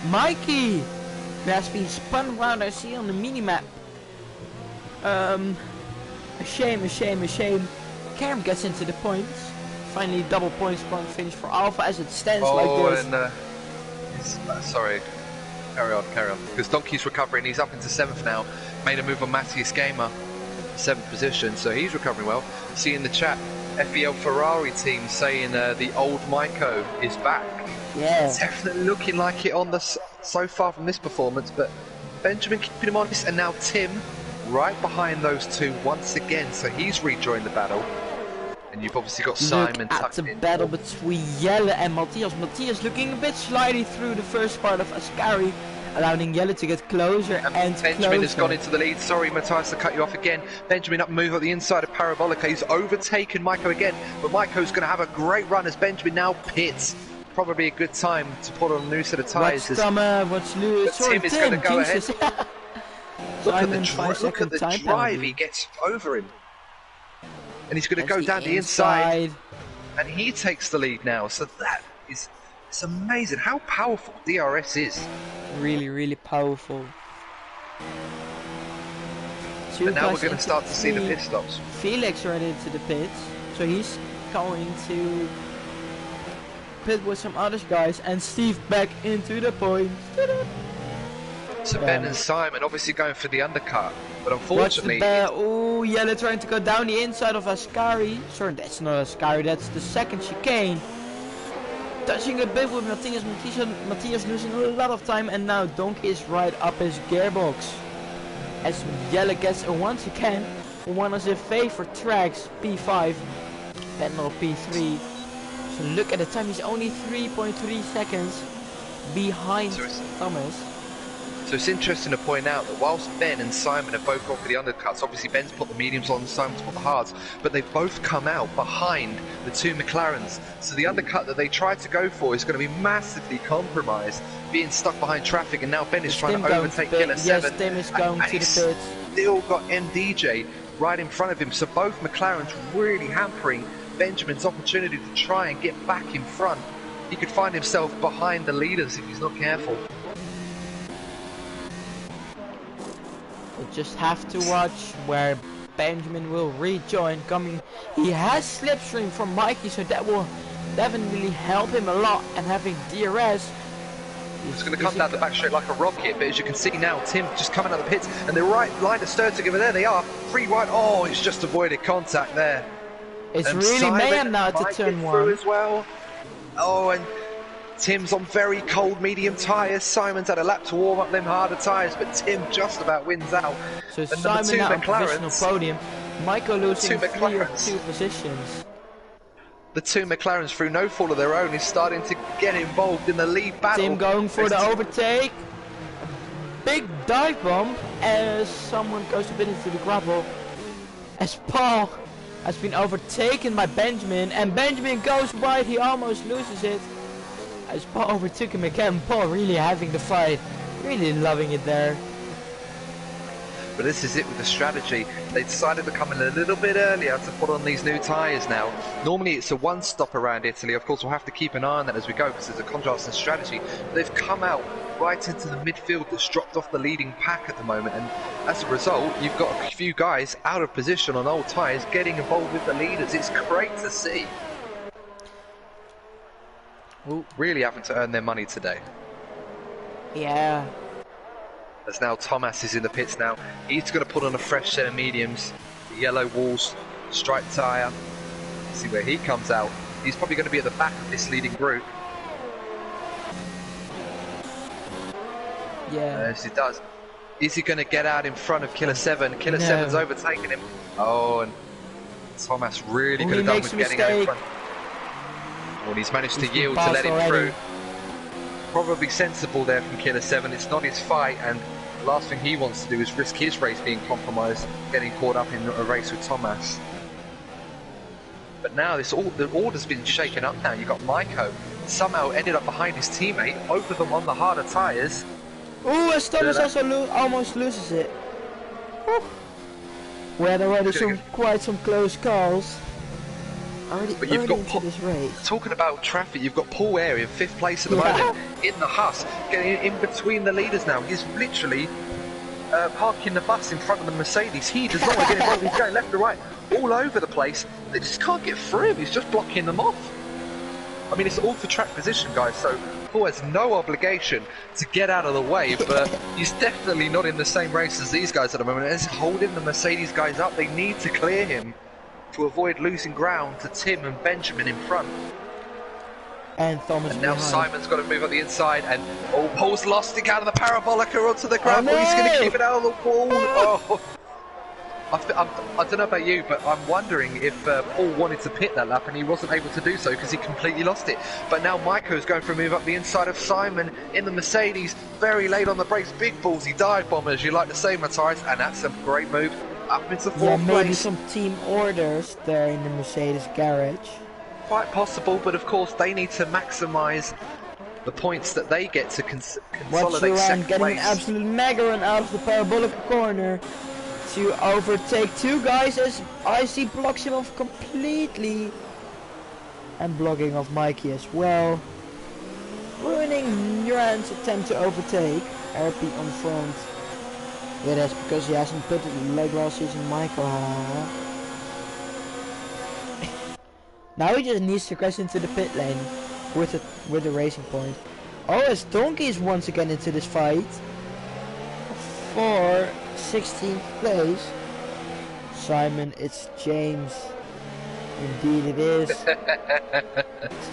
Mikey, who has been spun around. I see on the minimap. A shame. Karam gets into the points. Finally, double points point finish for Alpha as it stands like this. And sorry. Carry on. Because Donkey's recovering. He's up into 7th now. Made a move on Matthias Gamer, 7th position, so he's recovering well. See in the chat, FEL Ferrari team saying the old Maiko is back. Yeah. It's definitely looking like it on the so far from this performance, but Benjamin keeping him honest, and now Tim right behind those two once again, so he's rejoined the battle. And you've obviously got Simon tucked in. Look at the battle between Jelle and Matthias. Matthias looking a bit slidey through the first part of Ascari, allowing Jelle to get closer and Benjamin closer. has gone into the lead. Sorry, Matthias, to cut you off again. Benjamin up move at the inside of Parabolica. He's overtaken Maiko again, but Maiko's going to have a great run as Benjamin now pits. Probably a good time to put on a new set of tyres. What's Lewis? Tim is going to go ahead. Look at the time drive he gets over him. And he's going to go down the inside. And he takes the lead now. So that is, it's amazing how powerful DRS is. Really, really powerful. And now we're going to start to see the pit stops. Felix right into the pits. So he's going to pit with some other guys. And Steve back into the points. So Ben and Simon obviously going for the undercut, but unfortunately... Oh, Jelle trying to go down the inside of Ascari. Sorry, that's not Ascari, that's the second chicane. Touching a bit with Matthias. Matthias losing a lot of time, and now Donkey is right up his gearbox. As Jelle gets a once again, one of the favorite tracks, P5, Ben or P3. So look at the time, he's only 3.3 seconds behind Thomas. So it's interesting to point out that whilst Ben and Simon have both gone for the undercuts, obviously Ben's put the mediums on, Simon's put the hards, but they've both come out behind the two McLarens. So the undercut that they tried to go for is going to be massively compromised, being stuck behind traffic, and now Ben is trying to overtake Killer 7. Yes, Tim is going to the pits. Still got MDJ right in front of him, so both McLarens really hampering Benjamin's opportunity to try and get back in front. He could find himself behind the leaders if he's not careful. We'll just have to watch where Benjamin will rejoin. He has slipstream from Mikey, so that will definitely help him a lot. And having DRS, it's going to come down the back straight like a rocket. But as you can see now, Tim just coming out of the pits, and the right line of Sturr together. There they are, free wide. Oh, it's just avoided contact there. It's really mayhem now to turn one as well. Oh, and Tim's on very cold medium tyres. Simon's had a lap to warm up them harder tyres, but Tim just about wins out. So and Simon now on provisional podium. Michael losing 2 positions. The two McLarens, through no fault of their own, is starting to get involved in the lead battle. Tim going for the overtake. Big dive bomb as someone goes a bit into the gravel. As Paul has been overtaken by Benjamin, and Benjamin goes wide. He almost loses it. As Paul overtook him again, Paul really having the fight, really loving it there. But this is it with the strategy. They decided to come in a little bit earlier to put on these new tyres now. Normally it's a one stop around Italy. Of course we'll have to keep an eye on that as we go because there's a contrast in strategy. But they've come out right into the midfield that's dropped off the leading pack at the moment, and as a result you've got a few guys out of position on old tyres getting involved with the leaders. It's great to see. Ooh. really having to earn their money today. Yeah. As now Thomas is in the pits now. He's going to put on a fresh set of mediums, the yellow walls, striped tyre. See where he comes out. He's probably going to be at the back of this leading group. Yeah. Yes, he does. Is he going to get out in front of Killer 7? Killer 7's overtaken him. Oh, and Thomas really could have done with getting out in front. Oh, and he's managed to yield to let him through. Probably sensible there from Killer 7. It's not his fight, and the last thing he wants to do is risk his race being compromised, getting caught up in a race with Thomas. But now the order's been shaken up now. You've got Maiko, somehow ended up behind his teammate, both of them on the harder tyres. Ooh, as Thomas also almost loses it. We had already quite some close calls. But you've got this race. Talking about traffic, you've got Paul Air in 5th place at the moment, in the Huss, getting in between the leaders now. He's literally parking the bus in front of the Mercedes. He does not want to get involved. He's going left to right, all over the place. They just can't get through him. He's just blocking them off. I mean, it's all for track position, guys, so Paul has no obligation to get out of the way, but he's definitely not in the same race as these guys at the moment. He's holding the Mercedes guys up. They need to clear him to avoid losing ground to Tim and Benjamin in front. And Thomas and now behind. Simon's got to move on the inside, and Paul's lost it out of the parabolica onto the ground. He's going to keep it out of the wall. Oh. I don't know about you, but I'm wondering if Paul wanted to pit that lap and he wasn't able to do so because he completely lost it. But now Maiko's going for a move up the inside of Simon in the Mercedes, very late on the brakes, big ballsy dive bombers, you like to say, Matthias, and that's a great move up into 4th place. Maybe some team orders there in the Mercedes garage. Quite possible, but of course they need to maximise the points that they get to consolidate second getting place. An absolute mega run out of the parabolic corner to overtake two guys as IC blocks him off completely, and blocking off Mikey as well, ruining Nuran's attempt to overtake RP on front. Yeah, that's because he hasn't put it in leg last season, Michael. Now he just needs to crash into the pit lane with the racing point. Oh, as Donkey is once again into this fight for 16th place. Simon, it's James. Indeed it is.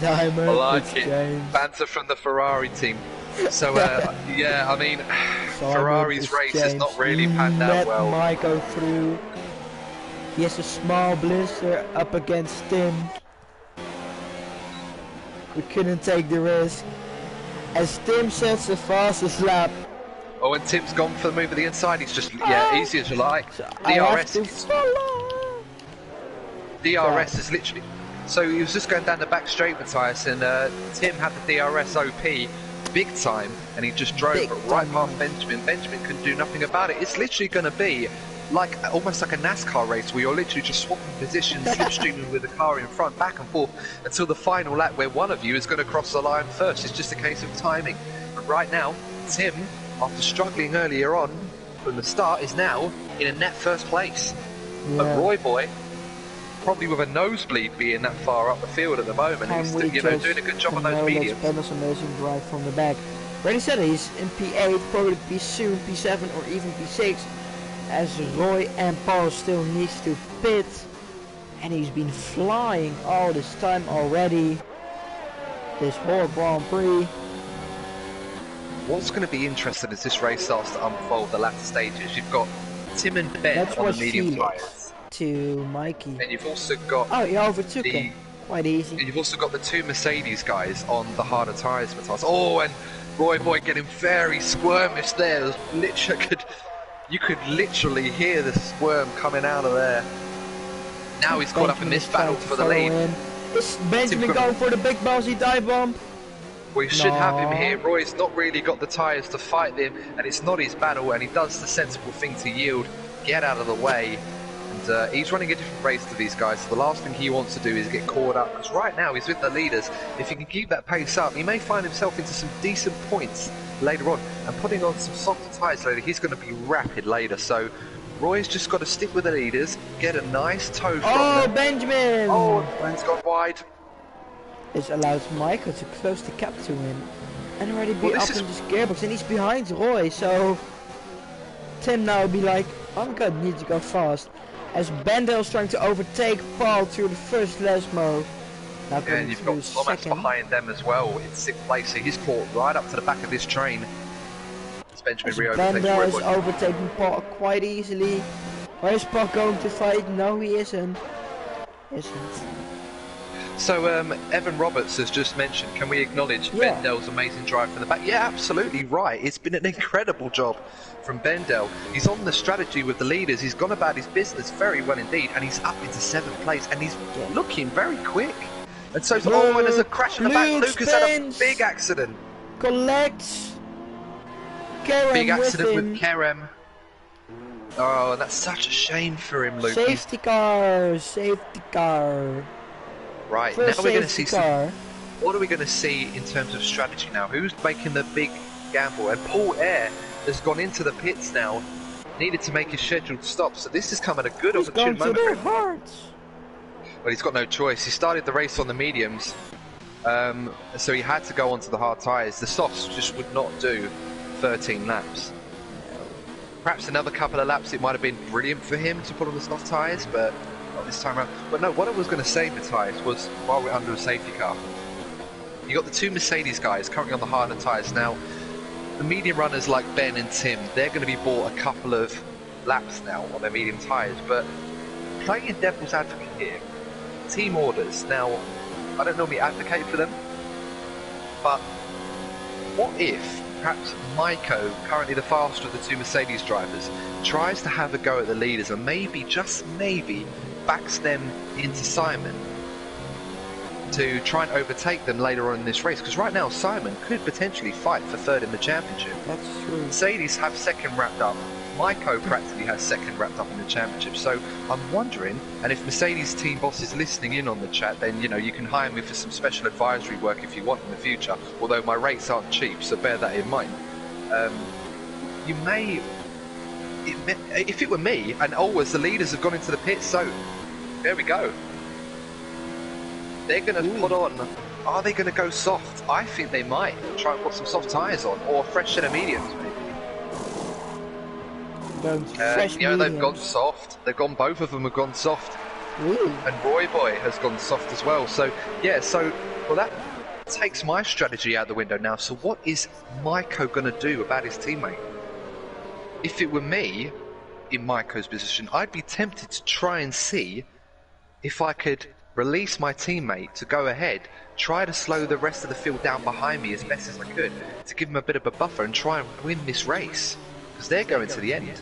Simon, I like it's it. James. Banter from the Ferrari team. So, yeah, I mean, Simon, Ferrari's race has not really panned out well. Let Mike go through. He has a small blister up against Tim. We couldn't take the risk. As Tim sets the fastest lap. Oh, and Tim's gone for the move at the inside. He's just, yeah, easy as you like. DRS is literally... So he was just going down the back straight, Matthias, and Tim had the DRS OP big time, and he just drove right past Benjamin. Benjamin couldn't do nothing about it. It's literally going to be like almost like a NASCAR race where you're literally just swapping positions, slipstreaming with the car in front, back and forth, until the final lap where one of you is going to cross the line first. It's just a case of timing. But right now, Tim, after struggling earlier on from the start, is now in a net first place. Yeah. But Roy Boy, probably with a nosebleed being that far up the field at the moment, he's doing a good job on those mediums. That's amazing drive from the back. Ready said he's in P8, probably P soon, P7 or even P6, as Roy and Paul still needs to pit, and he's been flying all this time already. This whole Grand Prix. What's going to be interesting as this race starts to unfold the latter stages, you've got Tim and Ben on the medium tyres. To Mikey. And you've also got... Oh, he overtook him. Quite easy. And you've also got the two Mercedes guys on the harder tyres, Matthias. Oh, and Roy Boy getting very squirmish there. You could literally hear the squirm coming out of there. Now he's caught up in this battle for the lead. Is Benjamin going for the big bossy dive bomb? We should have him here. Roy's not really got the tyres to fight him, and it's not his battle, and he does the sensible thing to yield, get out of the way. And he's running a different race to these guys, so the last thing he wants to do is get caught up, because right now he's with the leaders. If he can keep that pace up, he may find himself into some decent points later on, and putting on some softer tyres later, he's going to be rapid later. So Roy's just got to stick with the leaders, get a nice toe from them. Benjamin! Oh, Ben's gone wide. This allows Michael to close the gap to him and already be up in this gearbox, and he's behind Roy, so Tim now be like, I'm gonna need to go fast. As Bendel's trying to overtake Paul through the first Lesmo. Now and you've got Thomas behind them as well in 6th place, so he's caught right up to the back of this train. As Benjamin Bendel is overtaking Paul quite easily. Where is Paul going to fight? No, he isn't. So Evan Roberts has just mentioned, can we acknowledge Bendel's amazing drive from the back? Yeah, absolutely right. It's been an incredible job from Bendel. He's on the strategy with the leaders. He's gone about his business very well indeed, and he's up into 7th place, and he's looking very quick. And so, and there's a crash in the back. Luke has had a big accident. Collects Kerem big accident with Kerem. Oh, that's such a shame for him, Luke. Safety car. Right, First now we're going to see car. What are we going to see in terms of strategy now? Who's making the big gamble? And Paul Air has gone into the pits now, needed to make his scheduled stop, so this has come at a good opportune moment for him. Well, he's got no choice. He started the race on the mediums, so he had to go onto the hard tyres. The softs just would not do 13 laps. Perhaps another couple of laps it might have been brilliant for him to put on the soft tyres, but not this time around. But no, what I was going to say, Matthias, was while we're under a safety car, you got the 2 Mercedes guys currently on the harder tyres. Now, the medium runners like Ben and Tim, they're going to be bought a couple of laps now on their medium tyres, but playing devil's advocate here, team orders. Now, I don't normally advocate for them, but what if perhaps Maiko, currently the faster of the 2 Mercedes drivers, tries to have a go at the leaders and maybe, just maybe, backs them into Simon to try and overtake them later on in this race? Because right now Simon could potentially fight for 3rd in the championship. That's true. Mercedes have 2nd wrapped up. Maiko practically has 2nd wrapped up in the championship. So I'm wondering, and if Mercedes team boss is listening in on the chat, then you know you can hire me for some special advisory work if you want in the future. Although my rates aren't cheap, so bear that in mind. You may, if it were me, and always the leaders have gone into the pits, so there we go. They're going to put on. Are they going to go soft? I think they might try and put some soft tyres on, or a fresh set of mediums maybe. They've gone soft. They've gone. Both of them have gone soft. Ooh. And Roy Boy has gone soft as well. So yeah. So well, that takes my strategy out the window now. So what is Maiko going to do about his teammate? If it were me in Maiko's position, I'd be tempted to try and see if I could release my teammate to go ahead, try to slow the rest of the field down behind me as best as I could, to give him a bit of a buffer and try and win this race, because they're going to the end.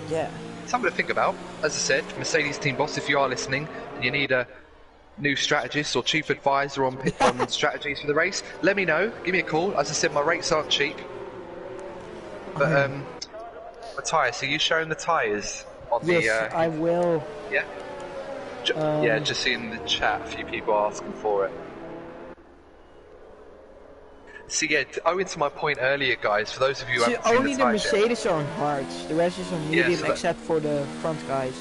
Yeah. Something to think about. As I said, Mercedes team boss, if you are listening and you need a new strategist or chief advisor on strategies for the race, let me know. Give me a call. As I said, my rates aren't cheap. But Matthias, are you showing the tyres on the? Yes, I will. Yeah. Yeah, just seeing the chat, a few people asking for it. So yeah, owing to my point earlier, guys, for those of you who haven't seen only the Mercedes are on hards, the rest is on medium, except for the front guys.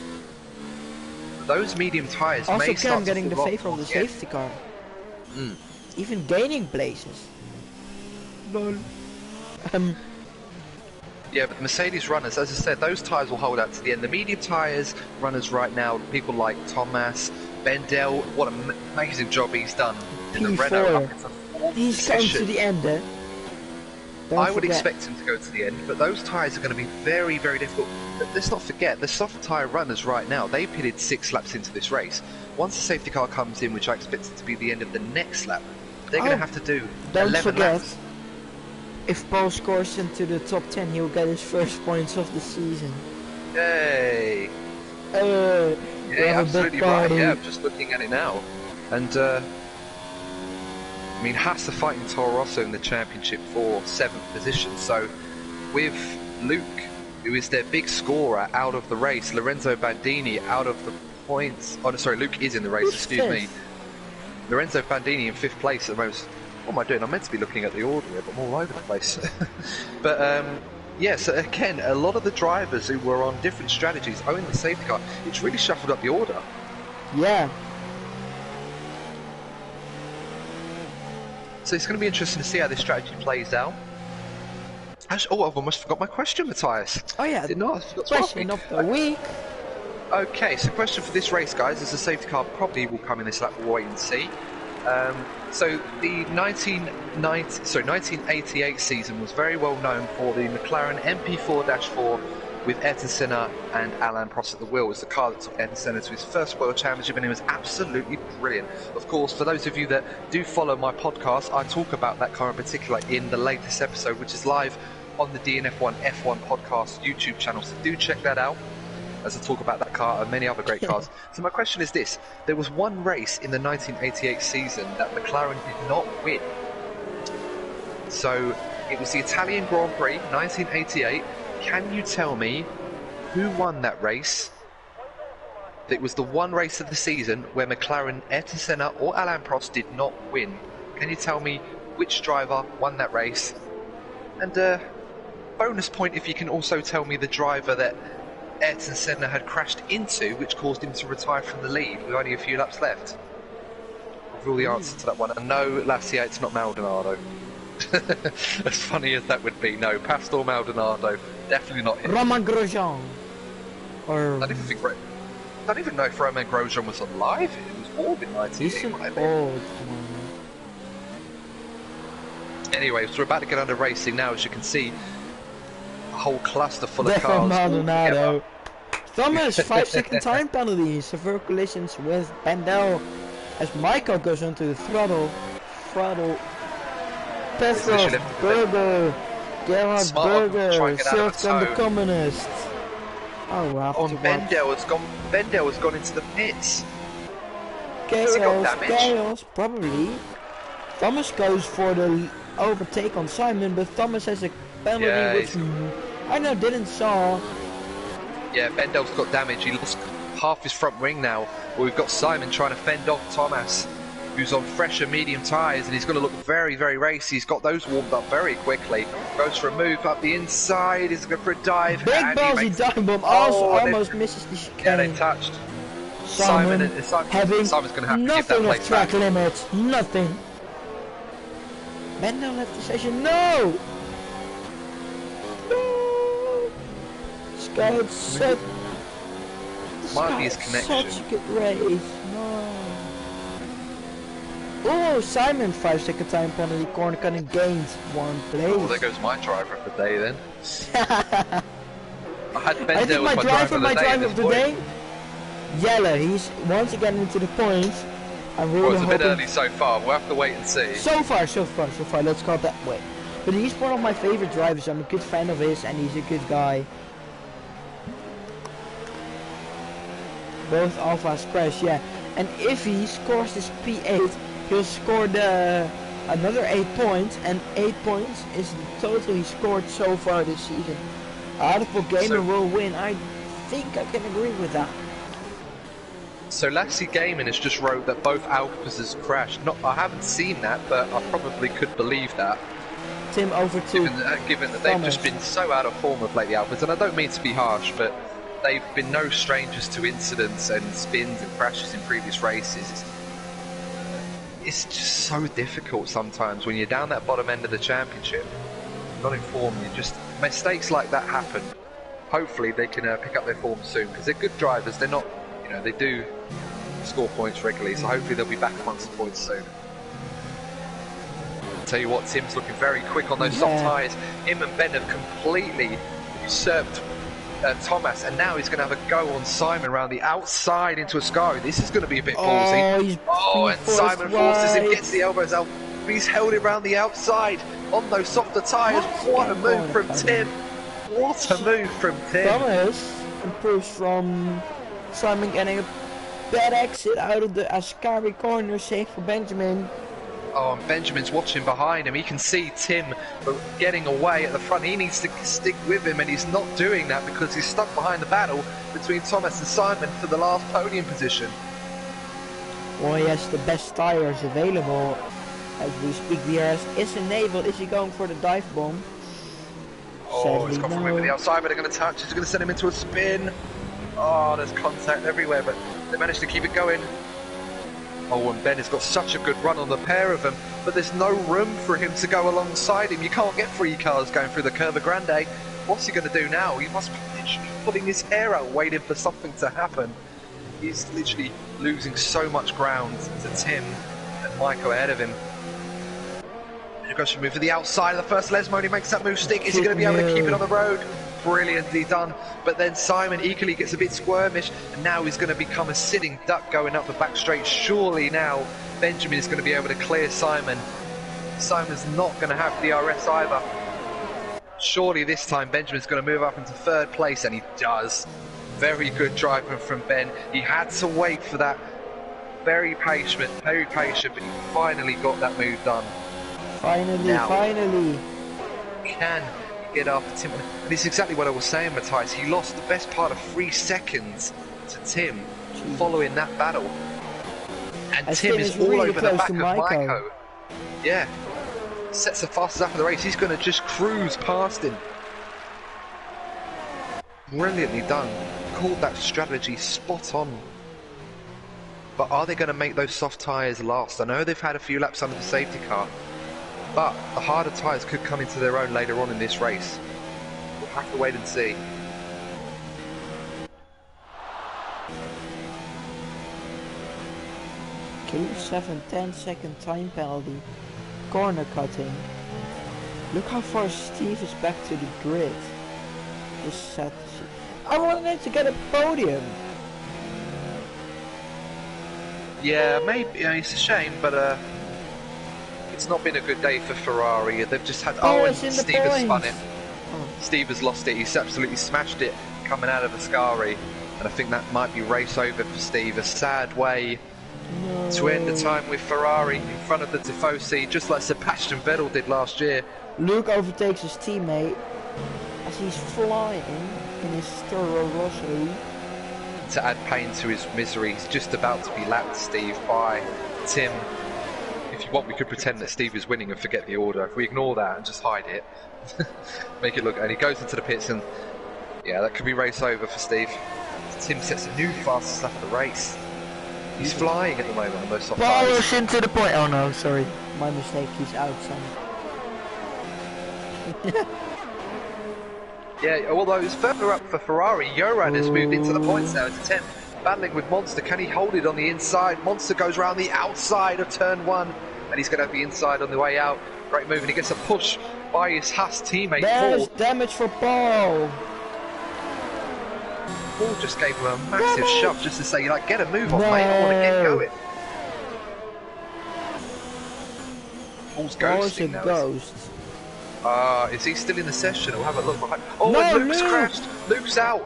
Those medium tyres also may start getting to the favor of the safety car. Even gaining places. Lol. Yeah, but the Mercedes runners, as I said, those tyres will hold out to the end. The medium tyres runners right now, people like Thomas, Bendel, what an amazing job he's done in the Renault. He's going to the end, eh? I would expect him to go to the end, but those tyres are going to be very, very difficult. But let's not forget, the soft tyre runners right now, they pitted 6 laps into this race. Once the safety car comes in, which I expect it to be the end of the next lap, they're going to have to do 11 laps. If Paul scores into the top 10, he'll get his first points of the season. Yay! Yeah, absolutely right. Yeah, I'm just looking at it now. And, I mean, Haas are fighting Toro Rosso in the championship for 7th position. So, with Luke, who is their big scorer, out of the race, Lorenzo Bandini out of the points. Oh, no, sorry, Luke is in the race, excuse me. Lorenzo Bandini in 5th place at the most. What am I doing? I'm meant to be looking at the order, but I'm all over the place. But, yeah, so again, a lot of the drivers who were on different strategies owing the safety car, it's really shuffled up the order. Yeah. So it's going to be interesting to see how this strategy plays out. Actually, I've almost forgot my question, Matthias. Oh yeah, did not. I forgot to ask question me. of the week. Okay, so question for this race, guys, as the safety car probably will come in this lap, we'll wait and see. So the 1988 season was very well known for the McLaren MP4-4 with Ayrton Senna and Alain Prost at the wheel. It was the car that took Ayrton Senna to his first World Championship, and it was absolutely brilliant. Of course, for those of you that do follow my podcast, I talk about that car in particular in the latest episode, which is live on the DNF1 F1 podcast YouTube channel, so do check that out as I talk about that car and many other great cars. So my question is this: there was one race in the 1988 season that McLaren did not win. So it was the Italian Grand Prix 1988. Can you tell me who won that race? It was the one race of the season where McLaren, Ayrton Senna or Alain Prost did not win. Can you tell me which driver won that race? And bonus point if you can also tell me the driver that Ayrton Senna had crashed into, which caused him to retire from the lead with only a few laps left. Reveal the answer to that one. And no, Lassie, it's not Maldonado. As funny as that would be, no, Pastor Maldonado, definitely not him. Romain Grosjean. Or I don't even know if Romain Grosjean was alive. It was born in 1988. old. Anyway, so we're about to get under racing now, as you can see. A whole cluster full of Definitely cars. Maldonado. Thomas, 5-second time penalty. Severe collisions with Bandel as Michael goes onto the throttle. Petros, Berger, Gerhard Berger, served from the communists. Oh wow. Bendel has gone into the pits. Chaos, probably. Thomas goes for the overtake on Simon, but Thomas has a penalty which I didn't saw. Yeah, Bendel's got damage. He lost half his front wing now. Well, we've got Simon trying to fend off Thomas, who's on fresher medium tyres, and he's going to look very, very racy. He's got those warmed up very quickly. Goes for a move up the inside. He's going for a dive. Big ballsy dive bomb. Almost misses the chicane. Yeah, they touched. Simon's going to have to nothing of track limits. Nothing. Bendel left the session. No! This guy had such a good race. No. Oh, Simon, 5-second time penalty, corner cutting gains, 1 place. Oh, there goes my driver of the day then. I had Bendel I think my driver of the day, Yella, he's once again into the points. I'm really it's a bit early so far, we'll have to wait and see. So far, let's call it that way. But he's one of my favorite drivers, I'm a good fan of his and he's a good guy. Both Alphas crash, yeah. And if he scores this P8, he'll score another 8 points, and 8 points is the total he scored so far this season. Artful Gamer will win. I think I can agree with that. So Lassie Gaming has just wrote that both Alphas has crashed. I haven't seen that, but I probably could believe that. Tim over to given that they've just been so out of form of late, the Alphas, and I don't mean to be harsh, but they've been no strangers to incidents and spins and crashes in previous races. It's just so difficult sometimes when you're down that bottom end of the championship, not in form. Mistakes like that happen. Hopefully they can pick up their form soon, because they're good drivers. They're not, they do score points regularly, so hopefully they'll be back amongst the points soon. Tell you what, Tim's looking very quick on those soft tyres. Him and Ben have completely usurped Thomas, and now he's going to have a go on Simon around the outside into Ascari. This is going to be a bit ballsy. And Simon forces him, gets the elbows out. He's held it around the outside on those softer tyres. What a move from Tim. What a move from Tim. Thomas improves from Simon getting a bad exit out of the Ascari corner, safe for Benjamin. Oh, and Benjamin's watching behind him. He can see Tim getting away at the front. He needs to stick with him, and he's not doing that because he's stuck behind the battle between Thomas and Simon for the last podium position. Well, he has the best tyres available as we speak. The RS is enabled. Is he going for the dive bomb? Oh, he's gone from over the outside, but they're going to touch. He's going to send him into a spin. Oh, there's contact everywhere, but they managed to keep it going. Oh, and Ben has got such a good run on the pair of them. but there's no room for him to go alongside him. You can't get 3 cars going through the Curva Grande. What's he going to do now? He must be literally pulling his hair out, waiting for something to happen. He's literally losing so much ground to Tim and Michael ahead of him. He goes for a move to the outside of the first Les mode. He makes that move stick. Is he going to be able to keep it on the road? Brilliantly done. But then Simon equally gets a bit squirmish, and now he's going to become a sitting duck going up the back straight. Surely now Benjamin is going to be able to clear Simon. Simon's not going to have DRS either. Surely this time Benjamin's going to move up into 3rd place, and he does. Very good driving from Ben. He had to wait for that. Very patient, but he finally got that move done. Finally. Can get after Tim? And it's exactly what I was saying, Matthias. He lost the best part of 3 seconds to Tim following that battle. And Tim is all really over the back of Michael. Maiko. Yeah. Sets the fastest lap of the race. He's going to just cruise past him. Brilliantly done. Called that strategy spot on. But are they going to make those soft tyres last? I know they've had a few laps under the safety car, but the harder tyres could come into their own later on in this race. We'll have to wait and see. Q7 10-second time penalty. Corner cutting. Look how far Steve is back to the grid. Just sad to see. I wanted to get a podium. Yeah, maybe. Yeah, it's a shame, but it's not been a good day for Ferrari. They've just had. Oh, and Steve has spun it. Oh. Steve has lost it. He's absolutely smashed it coming out of Ascari, and I think that might be race over for Steve. A sad way to end the time with Ferrari in front of the Tifosi, just like Sebastian Vettel did last year. Luke overtakes his teammate as he's flying in his Toro Rosso. To add pain to his misery, he's just about to be lapped, Steve, by Tim. If you want, we could pretend that Steve is winning and forget the order. If we ignore that and just hide it, make it look. And he goes into the pits, and yeah, that could be race over for Steve. Tim sets a new fastest lap of the race. He's flying at the moment on those soft tyres. Polish into the point. Oh no, sorry, my mistake. He's out, son. Yeah, although it's further up for Ferrari, Joran has moved into the points now. It's 10th, battling with Monster. Can he hold it on the inside? Monster goes around the outside of turn 1, and he's going to have the inside on the way out. Great move, and he gets a push by his Haas teammate, There's Paul. damage for Paul. Paul just gave him a massive shove just to say, like, get a move on, mate. I want to get going. Paul's ghosting now. Ghost. Is he still in the session? We'll have a look behind. Oh, No, and Luke's Luke! crashed. Luke's out.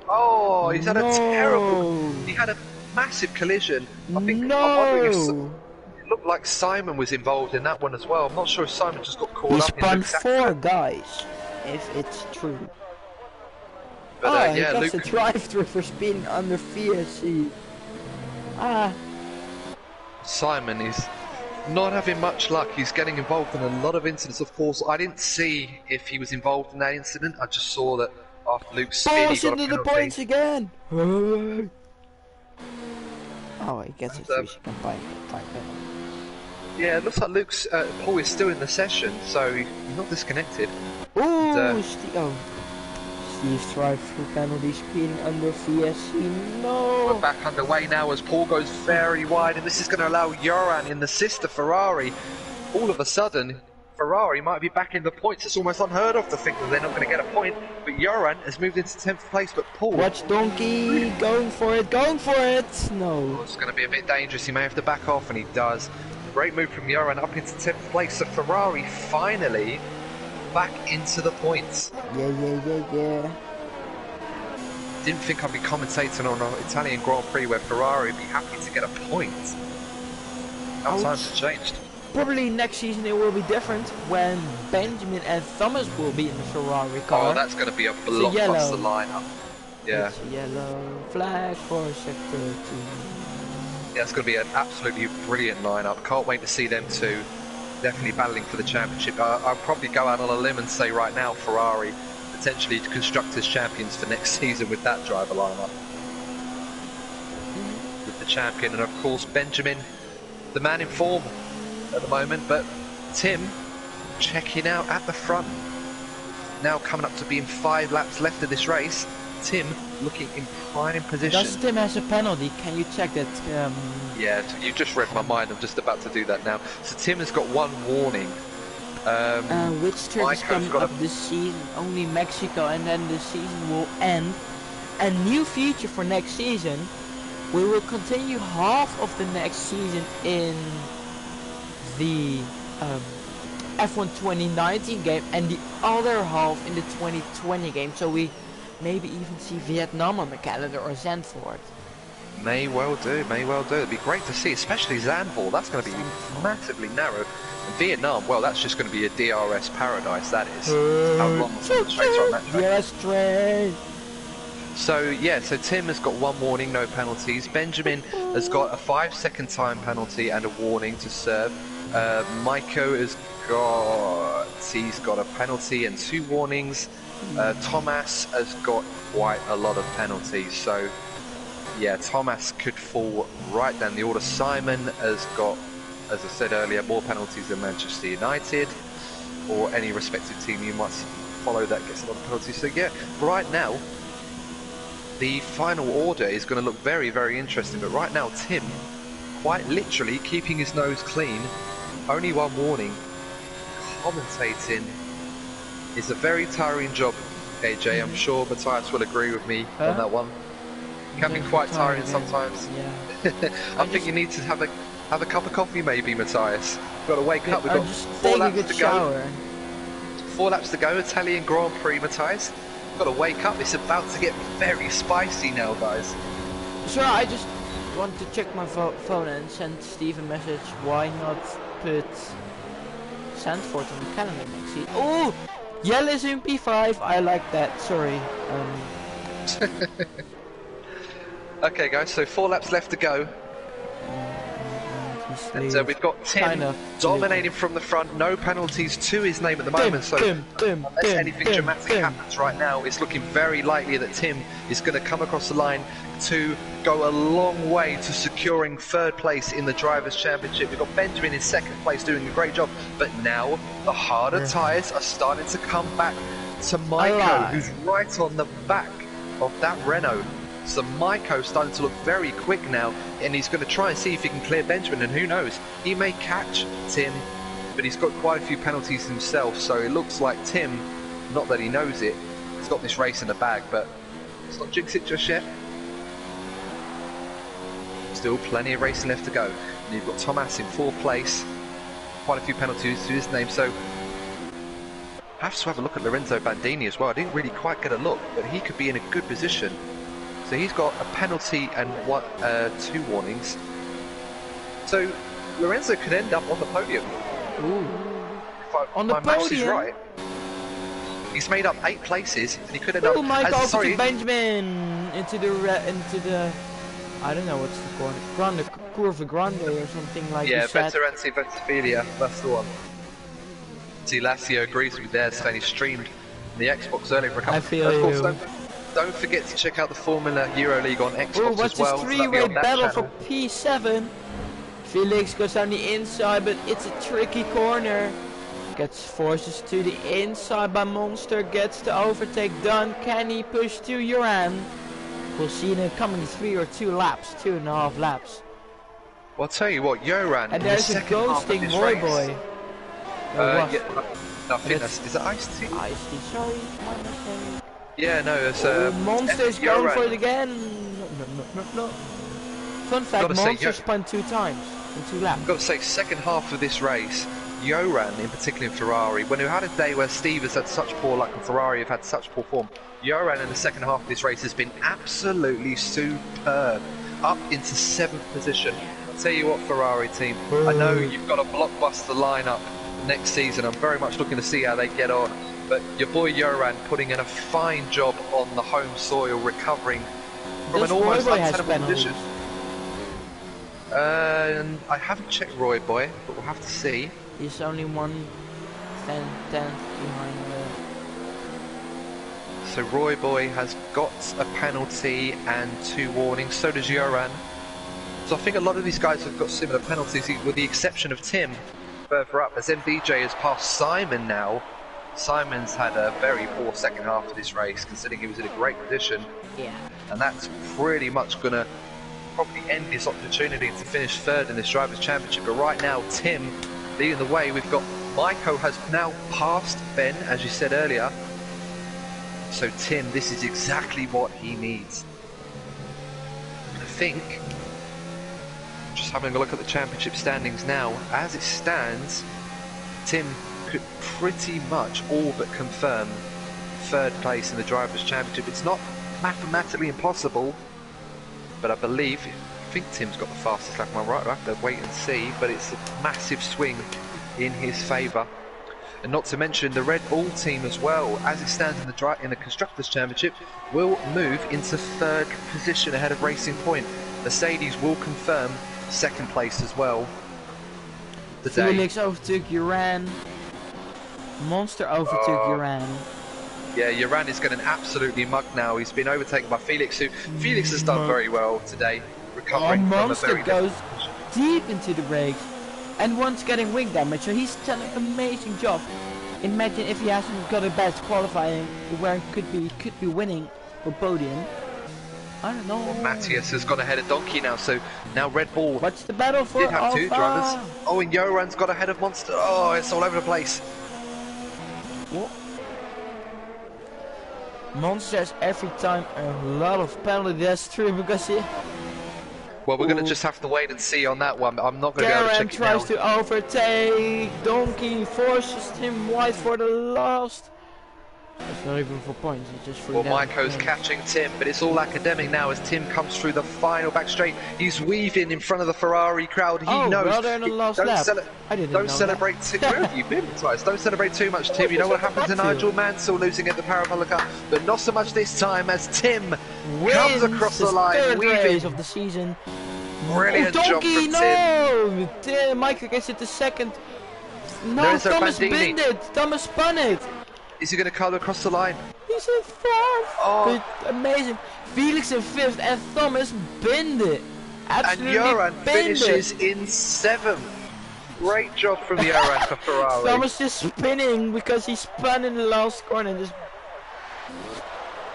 Oh, he's had a terrible. He had a massive collision. I think. I'm wondering if it looked like Simon was involved in that one as well. I'm not sure if Simon just got caught He up in spun Luke's 4 accident. guys, if it's true. But He yeah, gets Luke. a drive-through for speeding under VSC. Simon is not having much luck. He's getting involved in a lot of incidents, of course. I didn't see if he was involved in that incident. I just saw that after Luke's spin, he got a into the penalty. points again. Oh, he gets a 3-second time penalty. Yeah, it looks like Luke's Paul is still in the session, so he's not disconnected. Ooh, Steve's drive-through penalty, speeding under VSC. No. We're back underway now as Paul goes very wide, and this is going to allow Joran in the sister Ferrari. All of a sudden, Ferrari might be back in the points. It's almost unheard of to think that they're not going to get a point, but Joran has moved into 10th place, but Paul... Watch Donkey, going for it. No. It's going to be a bit dangerous. He may have to back off, and he does. Great move from Joran up into 10th place, so Ferrari finally back into the points. Yeah. Didn't think I'd be commentating on an Italian Grand Prix where Ferrari would be happy to get a point. Now times have changed. Probably next season it will be different when Benjamin and Thomas will be in the Ferrari car. Oh, that's going to be a blockbuster lineup. Yeah. It's a yellow flag for sector 2. Yeah, it's going to be an absolutely brilliant lineup. Can't wait to see them two. Definitely battling for the championship. I'll probably go out on a limb and say right now Ferrari potentially constructors champions for next season with that driver lineup. With the champion, and of course Benjamin, the man in form. at the moment, but Tim checking out at the front. Now coming up to being 5 laps left of this race. Tim looking in prime position. Does Tim has a penalty? Can you check that? Yeah, you just read my mind. I'm just about to do that now. So Tim has got 1 warning. Which track is coming up this season? Only Mexico, and then the season will end. A new feature for next season. We will continue half of the next season in the F1 2019 game and the other half in the 2020 game. So we maybe even see Vietnam on the calendar or Zandvoort. May well do, may well do. It'd be great to see, especially Zandvoort. That's going to be massively narrow. And Vietnam, well, that's just going to be a DRS paradise, that is. How long the straights are on that track. Yes, straight. So, yeah, so Tim has got 1 warning, no penalties. Benjamin has got a 5-second time penalty and a warning to serve. Maiko has he's got a penalty and 2 warnings. Thomas has got quite a lot of penalties, so yeah, Thomas could fall right down the order. Simon has got, as I said earlier, more penalties than Manchester United or any respective team you might follow that gets a lot of penalties. So yeah, right now the final order is going to look very, very interesting, but right now Tim quite literally keeping his nose clean, only 1 warning. Commentating is a very tiring job, AJ. I'm sure Matthias will agree with me on that one. It can be quite tiring sometimes. Yeah. I think you need to have a cup of coffee maybe, Matthias. We've got to wake up. We've got 4 laps to go. 4 laps to go, Italian Grand Prix, Matthias. We've got to wake up. It's about to get very spicy now, guys. Sure, I just want to check my phone and send Steve a message. Why not put Zandvoort on the calendar next season? Oh, yellow is in P5. I like that. Sorry. Okay, guys. So 4 laps left to go. And we've got Tim dominating from the front, no penalties to his name at the moment, so unless anything dramatic happens right now, it's looking very likely that Tim is going to come across the line to go a long way to securing 3rd place in the Drivers' Championship. We've got Benjamin in 2nd place doing a great job, but now the harder tyres are starting to come back to Maiko, who's right on the back of that Renault. So Maiko's starting to look very quick now, and he's going to try and see if he can clear Benjamin, and who knows, he may catch Tim, but he's got quite a few penalties himself, so it looks like Tim, not that he knows it, he's got this race in the bag, but let's not jinx it just yet. Still plenty of racing left to go, and you've got Thomas in 4th place, quite a few penalties to his name, so I have to have a look at Lorenzo Bandini as well. I didn't really quite get a look, but he could be in a good position. So he's got a penalty and 2 warnings. So Lorenzo could end up on the podium. Ooh. On the podium? Maths is right. He's made up 8 places, and he could end up. Oh my God! To Benjamin into the I don't know what's the corner, Curva Grande or something like that. Yeah, Veteranti Ventifilia, that's the one. See, Lazio agrees with there, saying he streamed the Xbox earlier for a couple. I feel you. Don't forget to check out the Formulaeuroleague on Xbox as well. What's this 3-way battle for P7? Felix goes down the inside, but it's a tricky corner. Gets forces to the inside by Monster, gets the overtake done. Can he push to Uran? We'll see in the coming 3 or 2 laps, 2.5 laps. Well, I'll tell you what, Uran. And there's a ghosting Roy Boy. Yeah, no, I think that's, is it Ice Tea? Ice Tea, sorry, my mistake. Yeah, no, it's Monster's going for it again. No. Fun fact, Monster spun 2 times in 2 laps. I've got to say, second half of this race, Joran, in particular in Ferrari, when we had a day where Steve has had such poor luck and Ferrari have had such poor form, Joran in the second half of this race has been absolutely superb, up into 7th position. I'll tell you what, Ferrari team, I know you've got a blockbuster lineup next season. I'm very much looking to see how they get on, but your boy Joran putting in a fine job on the home soil, recovering from an almost untenable position. I haven't checked Roy Boy, but we'll have to see. He's only 1 tenth behind So Roy Boy has got a penalty and 2 warnings, so does Joran. So I think a lot of these guys have got similar penalties, with the exception of Tim. further up as MBJ has passed Simon now. Simon's had a very poor second half of this race, considering he was in a great position. Yeah. And that's pretty much going to probably end his opportunity to finish third in this Drivers' Championship. But right now, Tim leading the way. We've got Maiko has now passed Ben, as you said earlier. So Tim, this is exactly what he needs. I think, just having a look at the championship standings now, as it stands, Tim could pretty much all but confirm third place in the Drivers' Championship. It's not mathematically impossible, but I think Tim's got the fastest lap. Am I right? We'll have to wait and see, but it's a massive swing in his favour. And not to mention the Red Bull team as well, as it stands in the Constructors' Championship, will move into third position ahead of Racing Point. Mercedes will confirm second place as well today. Felix overtook Uran. Monster overtook Uran. Yeah, Uran is getting absolutely mugged now. He's been overtaken by Felix, who Felix has done very well today, recovering from a Monster very goes deep into the brakes and once getting wing damage, so he's done an amazing job. Imagine if he hasn't got a best qualifying where he could be winning for podium. I don't know. Well, Matthias has gone ahead of Donkey now, so now Red Bull. What's the battle for? Did have two drivers. Oh, and Yoran's got ahead of Monster. Oh, it's all over the place. What? Monster has every time a lot of penalty. That's true because he. Well, we're going to just have to wait and see on that one. I'm not going to be able to check it tries to overtake Donkey, forces him wide for the last. It's not even for points, it's just for. Well, Maiko's catching Tim, but it's all academic now as Tim comes through the final back straight. He's weaving in front of the Ferrari crowd. He knows. Well, they're in the last lap. Don't celebrate where have you been twice? Don't celebrate too much, Tim. You know what happened to Nigel Mansell losing at the Parabolica, but not so much this time as Tim comes across the line. Third race of the season. Brilliant job from Tim. Maiko gets it the second. No, There's Thomas binned it. Thomas spun it. Is he going to come across the line? He's in fourth. Oh. Amazing. Felix in fifth and Thomas binned it. Absolutely. And Joran finishes in seventh. Great job from Joran for Ferrari. Thomas just spinning because he spun in the last corner and just.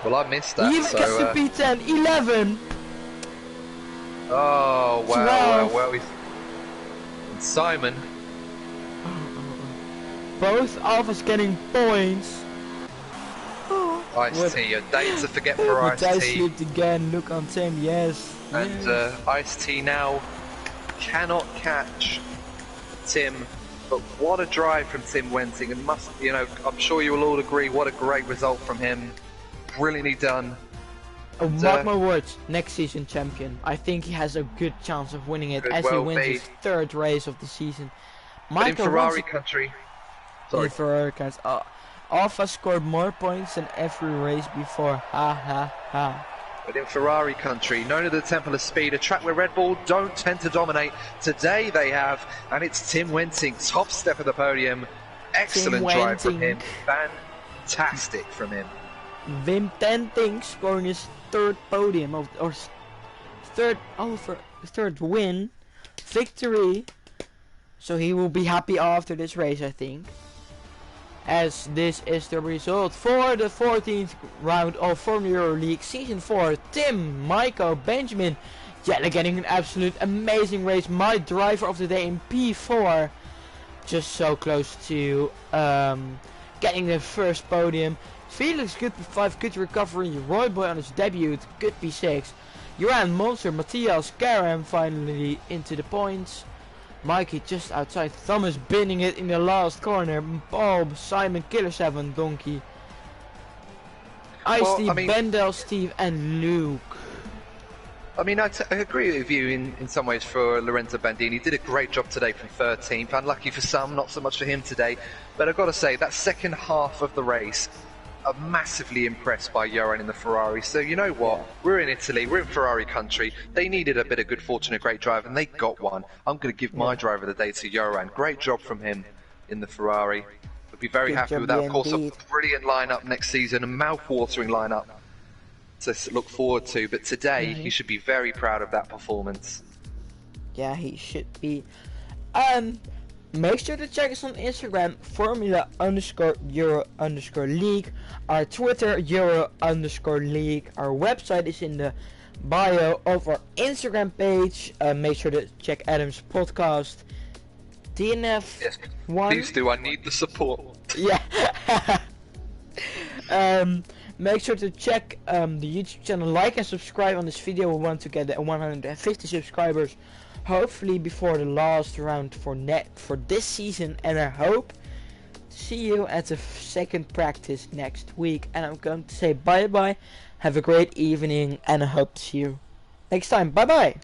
Well, I missed that. He even gets to P10. 11. Oh, wow. Well, and Simon. Both of us getting points. Ice-T, a day to forget for Ice-T. I slipped again, look on Tim, yes. And Ice-T now cannot catch Tim. But what a drive from Tim Wenting. And I'm sure you will all agree, what a great result from him. Brilliantly done. Mark my words, next season champion. I think he has a good chance of winning it as he wins his third race of the season. But in Ferrari country. Sorry. Ferrari cars. Alpha scored more points than every race before. Ha ha ha. But in Ferrari country, known as the Temple of Speed, a track where Red Bull don't tend to dominate. Today they have, and it's Tim Wenting, top step of the podium. Excellent drive from him. Fantastic from him. Wim Tenting scoring his third podium third win, victory. So he will be happy after this race, I think. As this is the result for the 14th round of Formulaeuroleague Season 4. Tim, Maiko, Benjamin, Jelle getting an absolute amazing race. My driver of the day in P4. Just so close to getting the first podium. Felix, good P5, good recovery. Roy Boy on his debut, good P6. Joran, Monster, Matthias, Karen finally into the points. Mikey just outside, Thomas binning it in the last corner. Bob, Simon, Killer 7, Donkey. Ice-T, Bendel, Steve and Luke. I mean, I agree with you in some ways for Lorenzo Bandini. He did a great job today from 13th. Unlucky for some, not so much for him today. But I've got to say, that second half of the race, I'm massively impressed by Joran in the Ferrari. So you know what? Yeah. We're in Italy, we're in Ferrari country. They needed a bit of good fortune, a great drive, and they got one. I'm going to give my driver of the day to Joran. Great job from him in the Ferrari. We'll be very happy with that. Of course, a brilliant lineup next season, a mouth-watering lineup to look forward to. But today, he should be very proud of that performance. Yeah, he should be. Make sure to check us on Instagram, Formula_Euro_League. Our Twitter, Euro_League. Our website is in the bio of our Instagram page. Make sure to check Adam's podcast. DNF Yes, 1. please do. I need the support. Yeah. Make sure to check the YouTube channel, like and subscribe on this video. We want to get 150 subscribers, hopefully before the last round for this season. And I hope to see you at the second practice next week. And I'm going to say bye bye. Have a great evening, and I hope to see you next time. Bye bye.